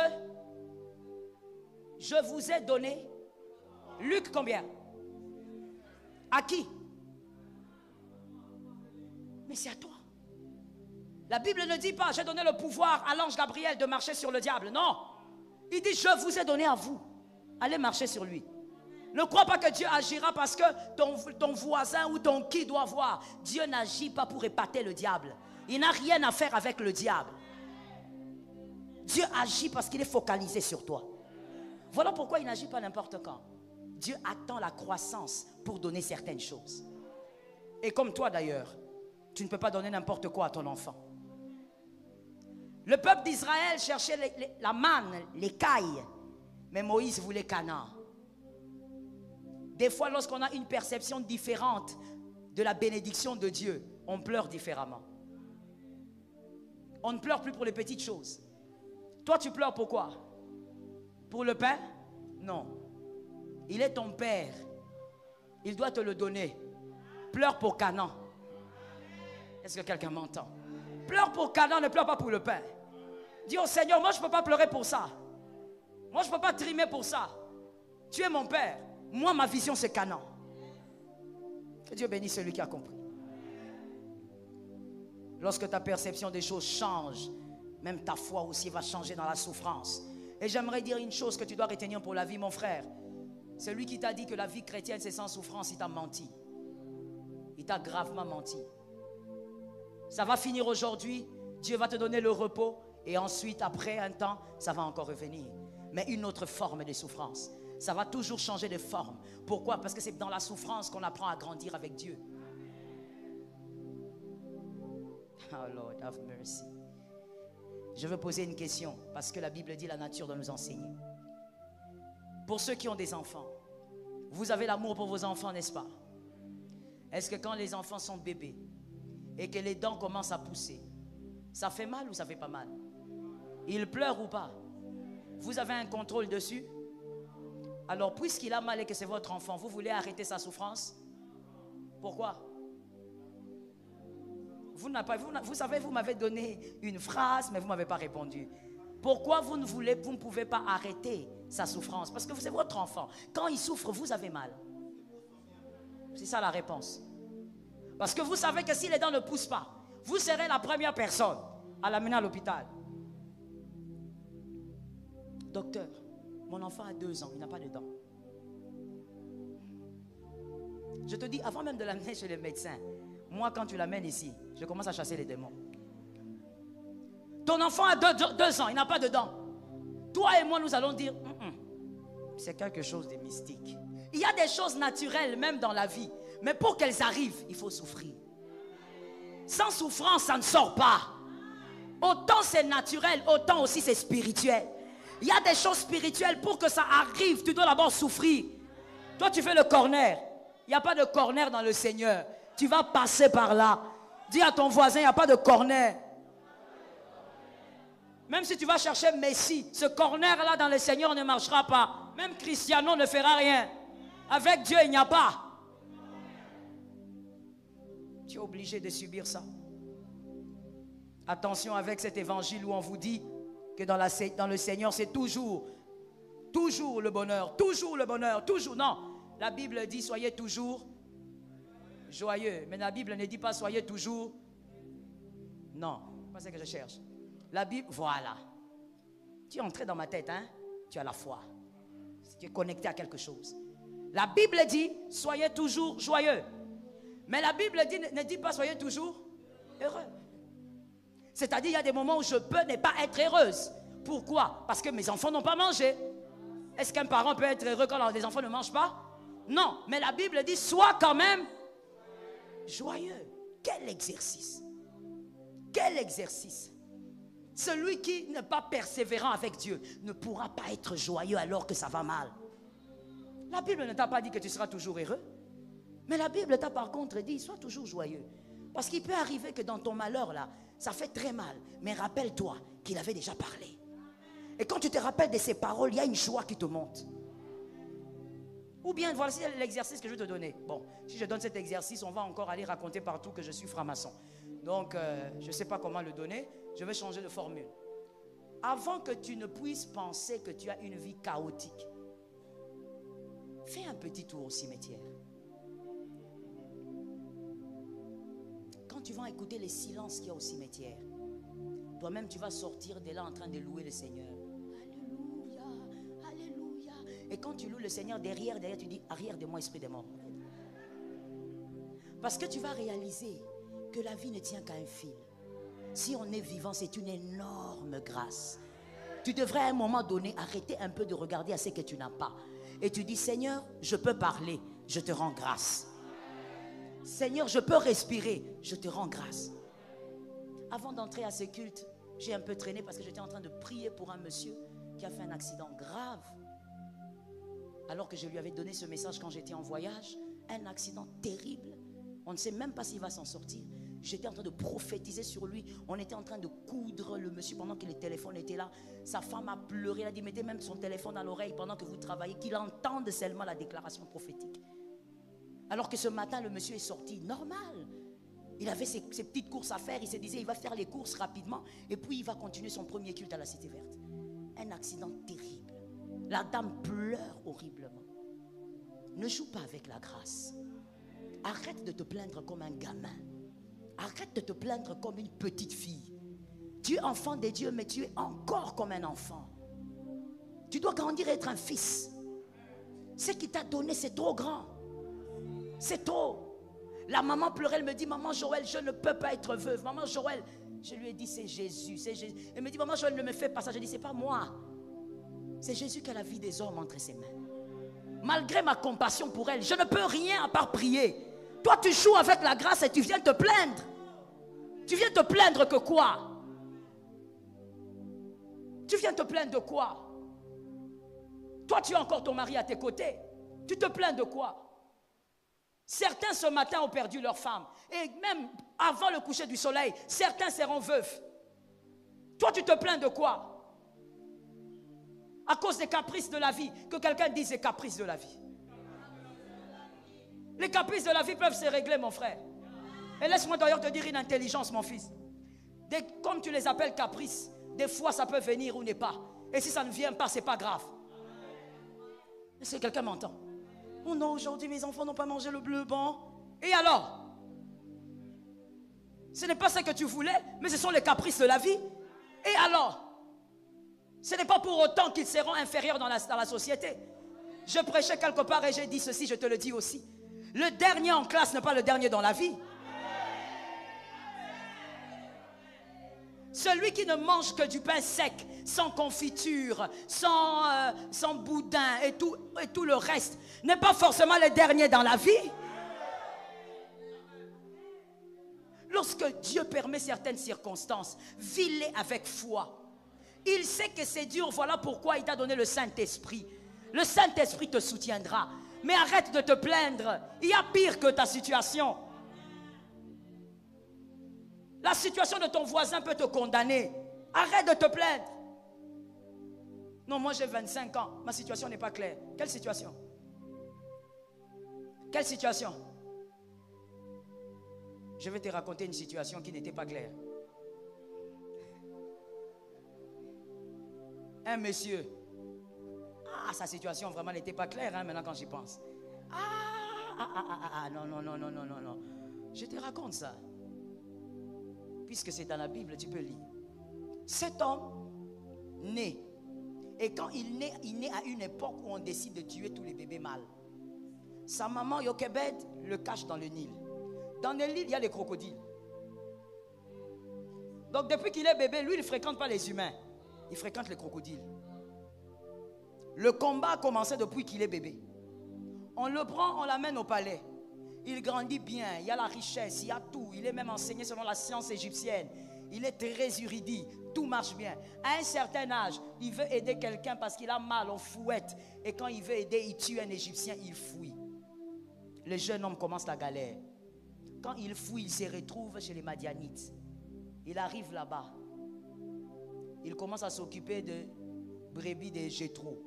vous ai donné. Luc combien? À qui? Mais c'est à toi. La Bible ne dit pas j'ai donné le pouvoir à l'ange Gabriel de marcher sur le diable. Non. Il dit je vous ai donné à vous. Allez marcher sur lui. Ne crois pas que Dieu agira parce que ton voisin ou ton qui doit voir. Dieu n'agit pas pour épater le diable. Il n'a rien à faire avec le diable. Dieu agit parce qu'il est focalisé sur toi. Voilà pourquoi il n'agit pas n'importe quand. Dieu attend la croissance pour donner certaines choses. Et comme toi d'ailleurs, tu ne peux pas donner n'importe quoi à ton enfant. Le peuple d'Israël cherchait la manne, l'écaille. Mais Moïse voulait Canaan. Des fois, lorsqu'on a une perception différente de la bénédiction de Dieu, on pleure différemment. On ne pleure plus pour les petites choses. Toi, tu pleures pourquoi? Pour le pain? Non. Il est ton père. Il doit te le donner. Pleure pour Canaan. Est-ce que quelqu'un m'entend? Pleure pour Canaan, ne pleure pas pour le pain. Dis au Seigneur, moi je ne peux pas pleurer pour ça. Moi je ne peux pas trimer pour ça. Tu es mon père. Moi ma vision c'est Canaan. Que Dieu bénisse celui qui a compris. Lorsque ta perception des choses change, même ta foi aussi va changer dans la souffrance. Et j'aimerais dire une chose que tu dois retenir pour la vie, mon frère. Celui qui t'a dit que la vie chrétienne c'est sans souffrance, il t'a menti. Il t'a gravement menti. Ça va finir aujourd'hui, Dieu va te donner le repos et ensuite, après un temps, ça va encore revenir. Mais une autre forme de souffrance. Ça va toujours changer de forme. Pourquoi? Parce que c'est dans la souffrance qu'on apprend à grandir avec Dieu. Oh Lord, have mercy. Je veux poser une question parce que la Bible dit la nature doit nous enseigner. Pour ceux qui ont des enfants, vous avez l'amour pour vos enfants, n'est-ce pas? Est-ce que quand les enfants sont bébés et que les dents commencent à pousser, ça fait mal ou ça fait pas mal? Ils pleurent ou pas? Vous avez un contrôle dessus? Alors puisqu'il a mal et que c'est votre enfant, vous voulez arrêter sa souffrance? Pourquoi? Vous savez, vous m'avez donné une phrase, mais vous ne m'avez pas répondu. Pourquoi vous ne pouvez pas arrêter sa souffrance? Parce que c'est votre enfant. Quand il souffre, vous avez mal. C'est ça la réponse. Parce que vous savez que si les dents ne poussent pas, vous serez la première personne à l'amener à l'hôpital. Docteur, mon enfant a 2 ans, il n'a pas de dents. Je te dis, avant même de l'amener chez le médecin, moi quand tu l'amènes ici, je commence à chasser les démons. Ton enfant a 2 ans, il n'a pas de dents. Toi et moi, nous allons dire, c'est quelque chose de mystique. Il y a des choses naturelles même dans la vie. Mais pour qu'elles arrivent, il faut souffrir. Sans souffrance, ça ne sort pas. Autant c'est naturel, autant aussi c'est spirituel. Il y a des choses spirituelles, pour que ça arrive, tu dois d'abord souffrir. Toi, tu fais le corner. Il n'y a pas de corner dans le Seigneur. Tu vas passer par là. Dis à ton voisin, il n'y a pas de corner. Même si tu vas chercher Messi, ce corner-là dans le Seigneur ne marchera pas. Même Cristiano ne fera rien. Avec Dieu, il n'y a pas. Tu es obligé de subir ça. Attention avec cet évangile où on vous dit que dans le Seigneur, c'est toujours le bonheur, toujours le bonheur, toujours. Non, la Bible dit soyez toujours joyeux. Mais la Bible ne dit pas soyez toujours. Non, c'est pas ce que je cherche. La Bible, voilà. Tu es entré dans ma tête, hein? Tu as la foi. Tu es connecté à quelque chose. La Bible dit soyez toujours joyeux. Mais la Bible ne dit pas soyez toujours heureux. C'est-à-dire il y a des moments où je peux ne pas être heureuse. Pourquoi? Parce que mes enfants n'ont pas mangé. Est-ce qu'un parent peut être heureux quand les enfants ne mangent pas? Non, mais la Bible dit sois quand même joyeux. Quel exercice! Quel exercice! Celui qui n'est pas persévérant avec Dieu ne pourra pas être joyeux alors que ça va mal. La Bible ne t'a pas dit que tu seras toujours heureux. Mais la Bible t'a par contre dit, sois toujours joyeux. Parce qu'il peut arriver que dans ton malheur là, ça fait très mal. Mais rappelle-toi qu'il avait déjà parlé. Et quand tu te rappelles de ces paroles, il y a une joie qui te monte. Ou bien, voici l'exercice que je vais te donner. Bon, si je donne cet exercice, on va encore aller raconter partout que je suis franc-maçon. Donc, je ne sais pas comment le donner. Je vais changer de formule. Avant que tu ne puisses penser que tu as une vie chaotique, fais un petit tour au cimetière. Quand tu vas écouter les silences qu'il y a au cimetière, toi-même tu vas sortir de là en train de louer le Seigneur. Alléluia, alléluia. Et quand tu loues le Seigneur, derrière tu dis, arrière de moi, esprit de mort. Parce que tu vas réaliser que la vie ne tient qu'à un fil. Si on est vivant, c'est une énorme grâce. Tu devrais à un moment donné arrêter un peu de regarder à ce que tu n'as pas. Et tu dis, Seigneur, je peux parler, je te rends grâce. Seigneur, je peux respirer, je te rends grâce. Avant d'entrer à ce culte, j'ai un peu traîné parce que j'étais en train de prier pour un monsieur qui a fait un accident grave. Alors que je lui avais donné ce message quand j'étais en voyage, un accident terrible. On ne sait même pas s'il va s'en sortir. J'étais en train de prophétiser sur lui. On était en train de coudre le monsieur pendant que le téléphone était là. Sa femme a pleuré. Elle a dit, mettez même son téléphone à l'oreille pendant que vous travaillez, qu'il entende seulement la déclaration prophétique. Alors que ce matin, le monsieur est sorti normal. Il avait ses petites courses à faire. Il se disait, il va faire les courses rapidement. Et puis, il va continuer son premier culte à la Cité Verte. Un accident terrible. La dame pleure horriblement. Ne joue pas avec la grâce. Arrête de te plaindre comme un gamin. Arrête de te plaindre comme une petite fille. Tu es enfant de Dieu, mais tu es encore comme un enfant. Tu dois grandir et être un fils. Ce qu'il t'a donné, c'est trop grand. C'est trop. La maman pleurait, elle me dit, maman Joël, je ne peux pas être veuve. Maman Joël, je lui ai dit, c'est Jésus, c'est Jésus. Elle me dit, maman Joël, ne me fais pas ça. Je dis, c'est pas moi. C'est Jésus qui a la vie des hommes entre ses mains. Malgré ma compassion pour elle, je ne peux rien à part prier. Toi, tu joues avec la grâce et tu viens te plaindre. Tu viens te plaindre que quoi? Tu viens te plaindre de quoi? Toi, tu as encore ton mari à tes côtés. Tu te plains de quoi? Certains ce matin ont perdu leur femme. Et même avant le coucher du soleil, certains seront veufs. Toi, tu te plains de quoi? À cause des caprices de la vie. Que quelqu'un dise les caprices de la vie. Les caprices de la vie peuvent se régler, mon frère. Et laisse-moi d'ailleurs te dire une intelligence, mon fils. Comme tu les appelles caprices, des fois ça peut venir ou n'est pas. Et si ça ne vient pas, ce n'est pas grave. Est-ce que quelqu'un m'entend? Oh non, aujourd'hui mes enfants n'ont pas mangé le bleu bon. Et alors? Ce n'est pas ce que tu voulais, mais ce sont les caprices de la vie. Et alors? Ce n'est pas pour autant qu'ils seront inférieurs dans la société. Je prêchais quelque part et j'ai dit ceci, je te le dis aussi. Le dernier en classe n'est pas le dernier dans la vie. Celui qui ne mange que du pain sec, sans confiture, sans boudin et tout le reste, n'est pas forcément le dernier dans la vie. Lorsque Dieu permet certaines circonstances, vis-les avec foi. Il sait que c'est dur, voilà pourquoi il t'a donné le Saint-Esprit. Le Saint-Esprit te soutiendra. Mais arrête de te plaindre. Il y a pire que ta situation. La situation de ton voisin peut te condamner. Arrête de te plaindre. Non, moi j'ai 25 ans. Ma situation n'est pas claire. Quelle situation? Quelle situation? Je vais te raconter une situation qui n'était pas claire. Un monsieur. Ah, sa situation vraiment n'était pas claire, hein, maintenant quand j'y pense. Non. Je te raconte ça. Puisque c'est dans la Bible, tu peux lire. Cet homme naît. Et quand il naît à une époque où on décide de tuer tous les bébés mâles. Sa maman, Yokebed, le cache dans le Nil. Dans le Nil, il y a les crocodiles. Donc depuis qu'il est bébé, lui, il ne fréquente pas les humains. Il fréquente les crocodiles. Le combat a commencé depuis qu'il est bébé. On le prend, on l'amène au palais. Il grandit bien, il y a la richesse, il y a tout. Il est même enseigné selon la science égyptienne. Il est très érudit, tout marche bien. À un certain âge, il veut aider quelqu'un parce qu'il a mal, on fouette. Et quand il veut aider, il tue un Égyptien, il fuit. Le jeune homme commence la galère. Quand il fuit, il se retrouve chez les Madianites. Il arrive là-bas. Il commence à s'occuper de brebis de Jéthro.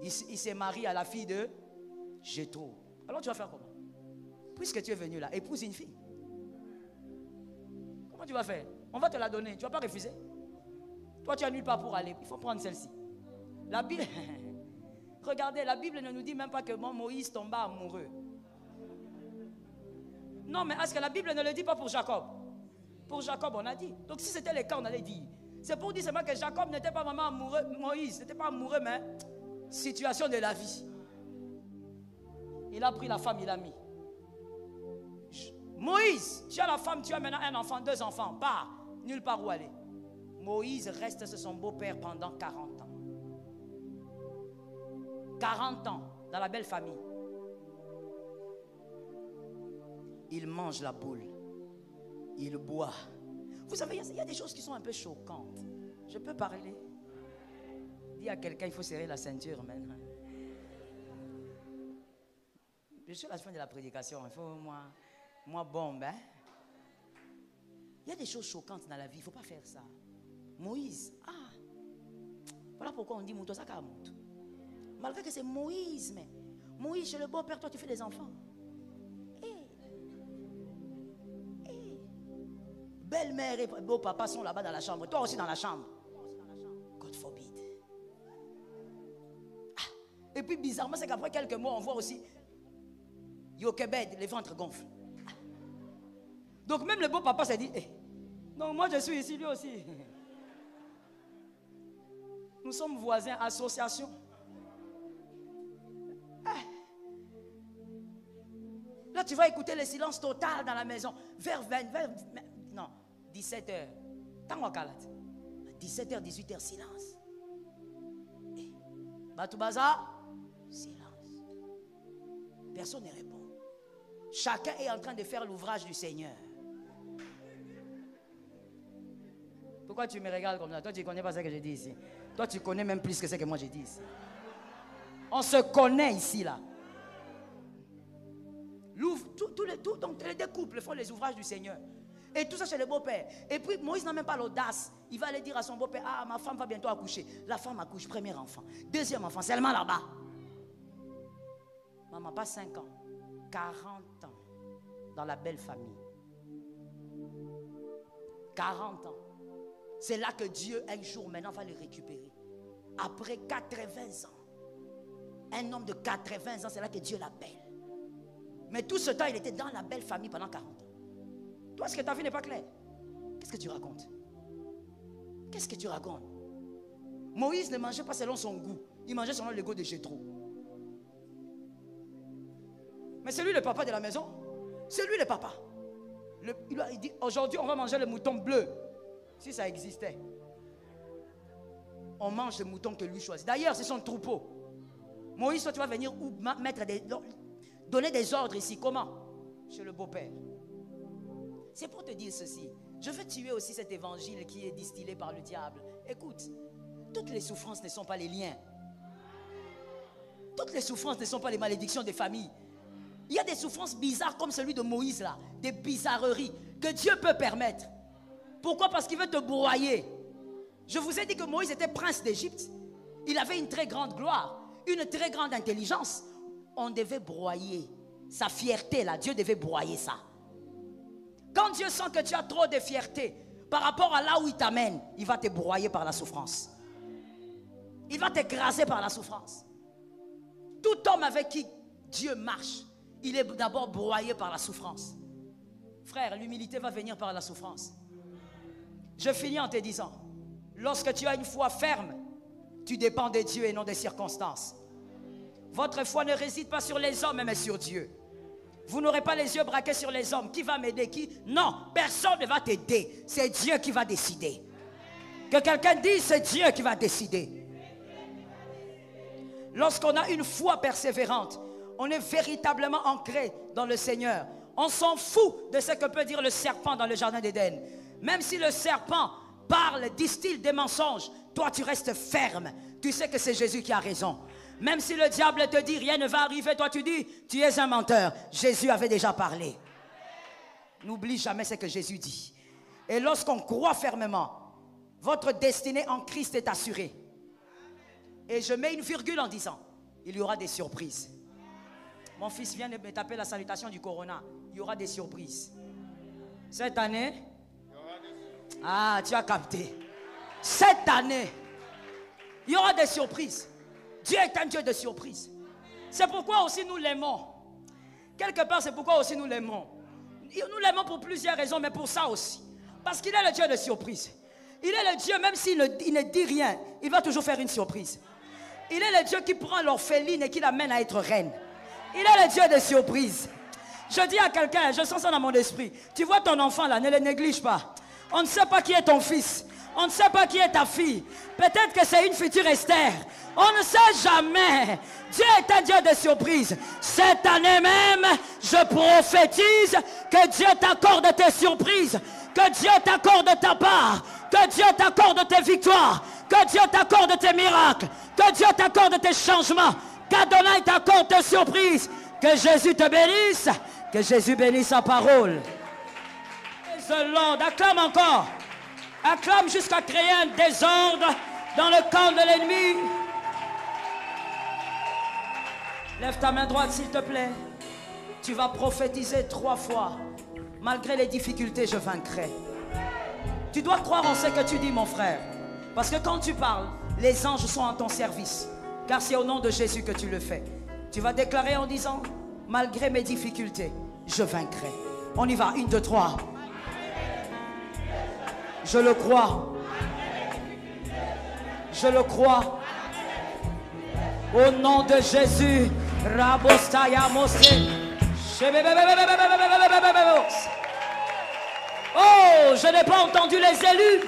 Il se marie à la fille de Jéthro. Alors tu vas faire comment? Puisque tu es venu là, épouse une fille. Comment tu vas faire? On va te la donner, tu ne vas pas refuser. Toi tu as nulle part pour aller, il faut prendre celle-ci. La Bible, regardez, la Bible ne nous dit même pas que Moïse tomba amoureux. Non, mais est-ce que la Bible ne le dit pas pour Jacob? Pour Jacob on a dit. Donc si c'était le cas on allait dire. C'est pour dire seulement que Jacob n'était pas vraiment amoureux, Moïse n'était pas amoureux, mais situation de la vie. Il a pris la femme, il a mis. Moïse, tu as la femme, tu as maintenant un enfant, 2 enfants, pars, nulle part où aller. Moïse reste chez son beau-père pendant 40 ans. 40 ans, dans la belle famille. Il mange la boule. Il boit. Vous savez, il y a des choses qui sont un peu choquantes. Je peux parler? Dis à quelqu'un, il faut serrer la ceinture maintenant. Je suis à la fin de la prédication, il faut moi bombe. Hein? Il y a des choses choquantes dans la vie, il ne faut pas faire ça. Moïse, voilà pourquoi on dit Mouto Saka Mouto. Malgré que c'est Moïse, mais Moïse, chez le beau-père, toi tu fais des enfants. Belle-mère et beau-papa sont là-bas dans la chambre, toi aussi dans la chambre. God forbid. Et puis bizarrement, c'est qu'après quelques mois, on voit aussi Yokebed, les ventres gonflent. Donc même le beau papa s'est dit, non, moi je suis ici, lui aussi. Nous sommes voisins, association. Là, tu vas écouter le silence total dans la maison. Vers 17h. Tant 17h, 18h, silence. Batou Bazar, silence. Personne ne répond. Chacun est en train de faire l'ouvrage du Seigneur. Pourquoi tu me regardes comme ça? Toi, tu ne connais pas ce que je dis ici. Toi, tu connais même plus que ce que moi je dis ici. On se connaît ici, là. Donc, les deux couples font les ouvrages du Seigneur. Et tout ça chez le beau-père. Et puis, Moïse n'a même pas l'audace. Il va aller dire à son beau-père, ah, ma femme va bientôt accoucher. La femme accouche, premier enfant. Deuxième enfant, seulement là-bas. Maman, pas 5 ans. 40 ans. Dans la belle famille. 40 ans. C'est là que Dieu, un jour, maintenant, va le récupérer. Après 80 ans. Un homme de 80 ans, c'est là que Dieu l'appelle. Mais tout ce temps, il était dans la belle famille pendant 40 ans. Toi, est-ce que ta vie n'est pas claire? Qu'est-ce que tu racontes? Qu'est-ce que tu racontes? Moïse ne mangeait pas selon son goût. Il mangeait selon le goût de Jéthro. Mais c'est lui le papa de la maison. C'est lui le papa. Il dit, aujourd'hui, on va manger le mouton bleu. Si ça existait. On mange le mouton que lui choisit. D'ailleurs, c'est son troupeau. Moïse, toi, tu vas venir donner des ordres ici. Comment? Chez le beau-père. C'est pour te dire ceci. Je veux tuer aussi cet évangile qui est distillé par le diable. Écoute, toutes les souffrances ne sont pas les liens. Toutes les souffrances ne sont pas les malédictions des familles. Il y a des souffrances bizarres comme celui de Moïse là. Des bizarreries que Dieu peut permettre. Pourquoi? Parce qu'il veut te broyer. Je vous ai dit que Moïse était prince d'Égypte. Il avait une très grande gloire. Une très grande intelligence. On devait broyer sa fierté là. Dieu devait broyer ça. Quand Dieu sent que tu as trop de fierté par rapport à là où il t'amène, il va te broyer par la souffrance. Il va t'écraser par la souffrance. Tout homme avec qui Dieu marche, il est d'abord broyé par la souffrance. Frère, l'humilité va venir par la souffrance. Je finis en te disant, lorsque tu as une foi ferme, tu dépends de Dieu et non des circonstances. Votre foi ne réside pas sur les hommes, mais sur Dieu. Vous n'aurez pas les yeux braqués sur les hommes. Qui va m'aider? Qui? Non, personne ne va t'aider. C'est Dieu qui va décider. Que quelqu'un dise, c'est Dieu qui va décider. Lorsqu'on a une foi persévérante, on est véritablement ancré dans le Seigneur. On s'en fout de ce que peut dire le serpent dans le jardin d'Éden. Même si le serpent parle, distille des mensonges, toi tu restes ferme. Tu sais que c'est Jésus qui a raison. Même si le diable te dit rien ne va arriver, toi tu dis tu es un menteur. Jésus avait déjà parlé. N'oublie jamais ce que Jésus dit. Et lorsqu'on croit fermement, votre destinée en Christ est assurée. Et je mets une virgule en disant, il y aura des surprises. Mon fils vient de me taper la salutation du Corona. Il y aura des surprises. Cette année, ah, tu as capté. Cette année, il y aura des surprises. Dieu est un Dieu de surprises. C'est pourquoi aussi nous l'aimons. Quelque part, c'est pourquoi aussi nous l'aimons. Nous l'aimons pour plusieurs raisons, mais pour ça aussi. Parce qu'il est le Dieu de surprises. Il est le Dieu, même s'il ne dit rien, il va toujours faire une surprise. Il est le Dieu qui prend l'orpheline et qui l'amène à être reine. Il est le Dieu de surprises. Je dis à quelqu'un, je sens ça dans mon esprit. Tu vois ton enfant là, ne le néglige pas. On ne sait pas qui est ton fils. On ne sait pas qui est ta fille. Peut-être que c'est une future Esther. On ne sait jamais. Dieu est un Dieu de surprise. Cette année même, je prophétise que Dieu t'accorde tes surprises. Que Dieu t'accorde ta part. Que Dieu t'accorde tes victoires. Que Dieu t'accorde tes miracles. Que Dieu t'accorde tes changements. Qu'Adonai t'accorde tes surprises. Que Jésus te bénisse. Que Jésus bénisse sa parole. The Lord, acclame encore. Acclame jusqu'à créer un désordre dans le camp de l'ennemi. Lève ta main droite s'il te plaît. Tu vas prophétiser 3 fois. Malgré les difficultés, je vaincrai. Tu dois croire en ce que tu dis, mon frère. Parce que quand tu parles, les anges sont en ton service. Car c'est au nom de Jésus que tu le fais. Tu vas déclarer en disant, malgré mes difficultés, je vaincrai. On y va, 1, 2, 3. Je le crois. Je le crois. Au nom de Jésus. Rabostaya Mosé. Oh, je n'ai pas entendu les élus.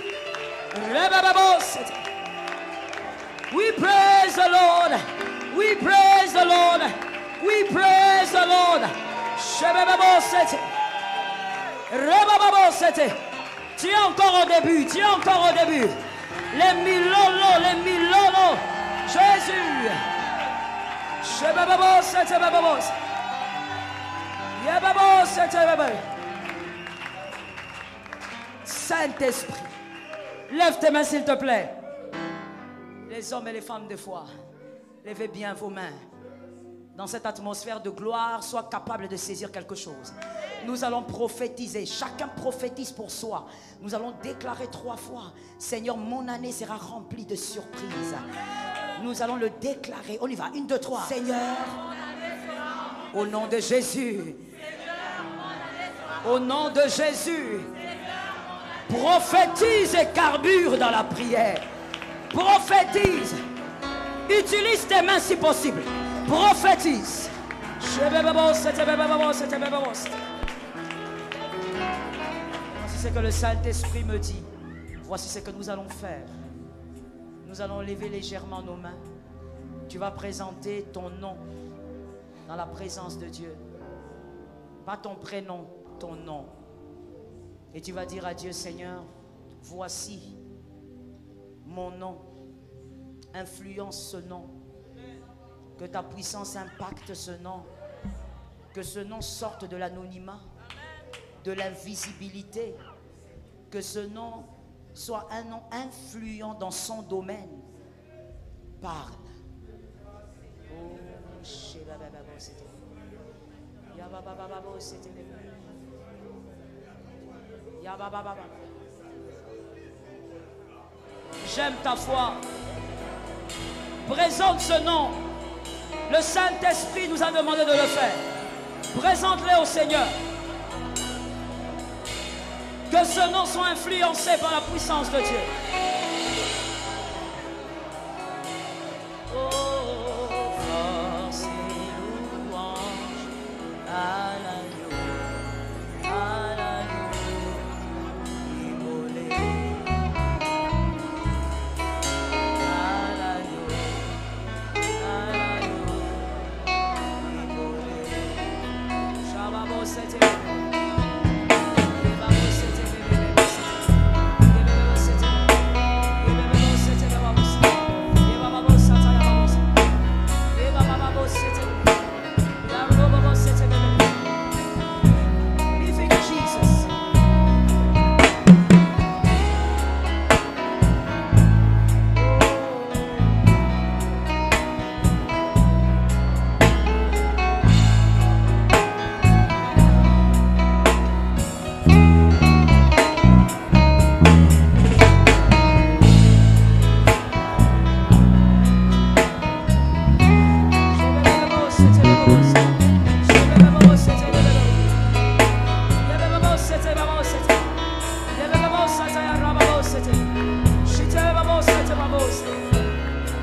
We praise the Lord. We praise the Lord. We praise the Lord. Tu es encore au début. Tu es encore au début. Les milolo, les milolo. Jésus. Saint-Esprit, lève tes mains s'il te plaît. Les hommes et les femmes de foi, levez bien vos mains. Dans cette atmosphère de gloire, sois capable de saisir quelque chose. Nous allons prophétiser. Chacun prophétise pour soi. Nous allons déclarer 3 fois: Seigneur, mon année sera remplie de surprises. Nous allons le déclarer. On y va. 1, 2, 3. Seigneur, au nom de Jésus. Au nom de Jésus. Prophétise et carbure dans la prière. Prophétise. Utilise tes mains si possible. Prophétise. Voici ce que le Saint-Esprit me dit. Voici ce que nous allons faire. Nous allons lever légèrement nos mains. Tu vas présenter ton nom dans la présence de Dieu. Pas ton prénom, ton nom. Et tu vas dire à Dieu: Seigneur, voici mon nom. Influence ce nom. Que ta puissance impacte ce nom. Que ce nom sorte de l'anonymat, de l'invisibilité. Que ce nom soit un nom influent dans son domaine. Parle. J'aime ta foi. Présente ce nom. Le Saint-Esprit nous a demandé de le faire. Présente-le au Seigneur. Que ce nom soit influencé par la puissance de Dieu. Oh, force et louange à l'agneau, à l'agneau immolé, à l'agneau immolé. Shabbat c'était.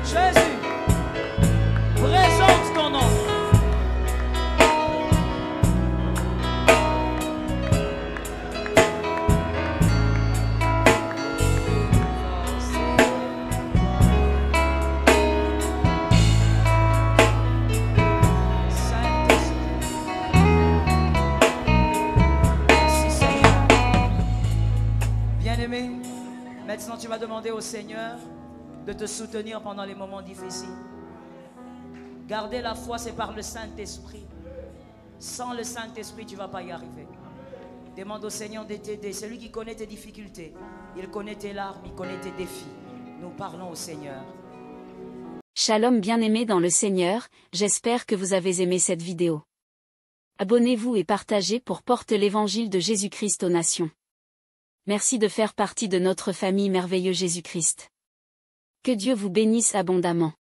Jésus, présente ton nom. Bien-aimé, maintenant tu vas demander au Seigneur de te soutenir pendant les moments difficiles. Garder la foi, c'est par le Saint-Esprit. Sans le Saint-Esprit, tu ne vas pas y arriver. Demande au Seigneur de t'aider. C'est lui qui connaît tes difficultés. Il connaît tes larmes, il connaît tes défis. Nous parlons au Seigneur. Shalom bien-aimés dans le Seigneur, j'espère que vous avez aimé cette vidéo. Abonnez-vous et partagez pour porter l'évangile de Jésus-Christ aux nations. Merci de faire partie de notre famille merveilleuse Jésus-Christ. Que Dieu vous bénisse abondamment.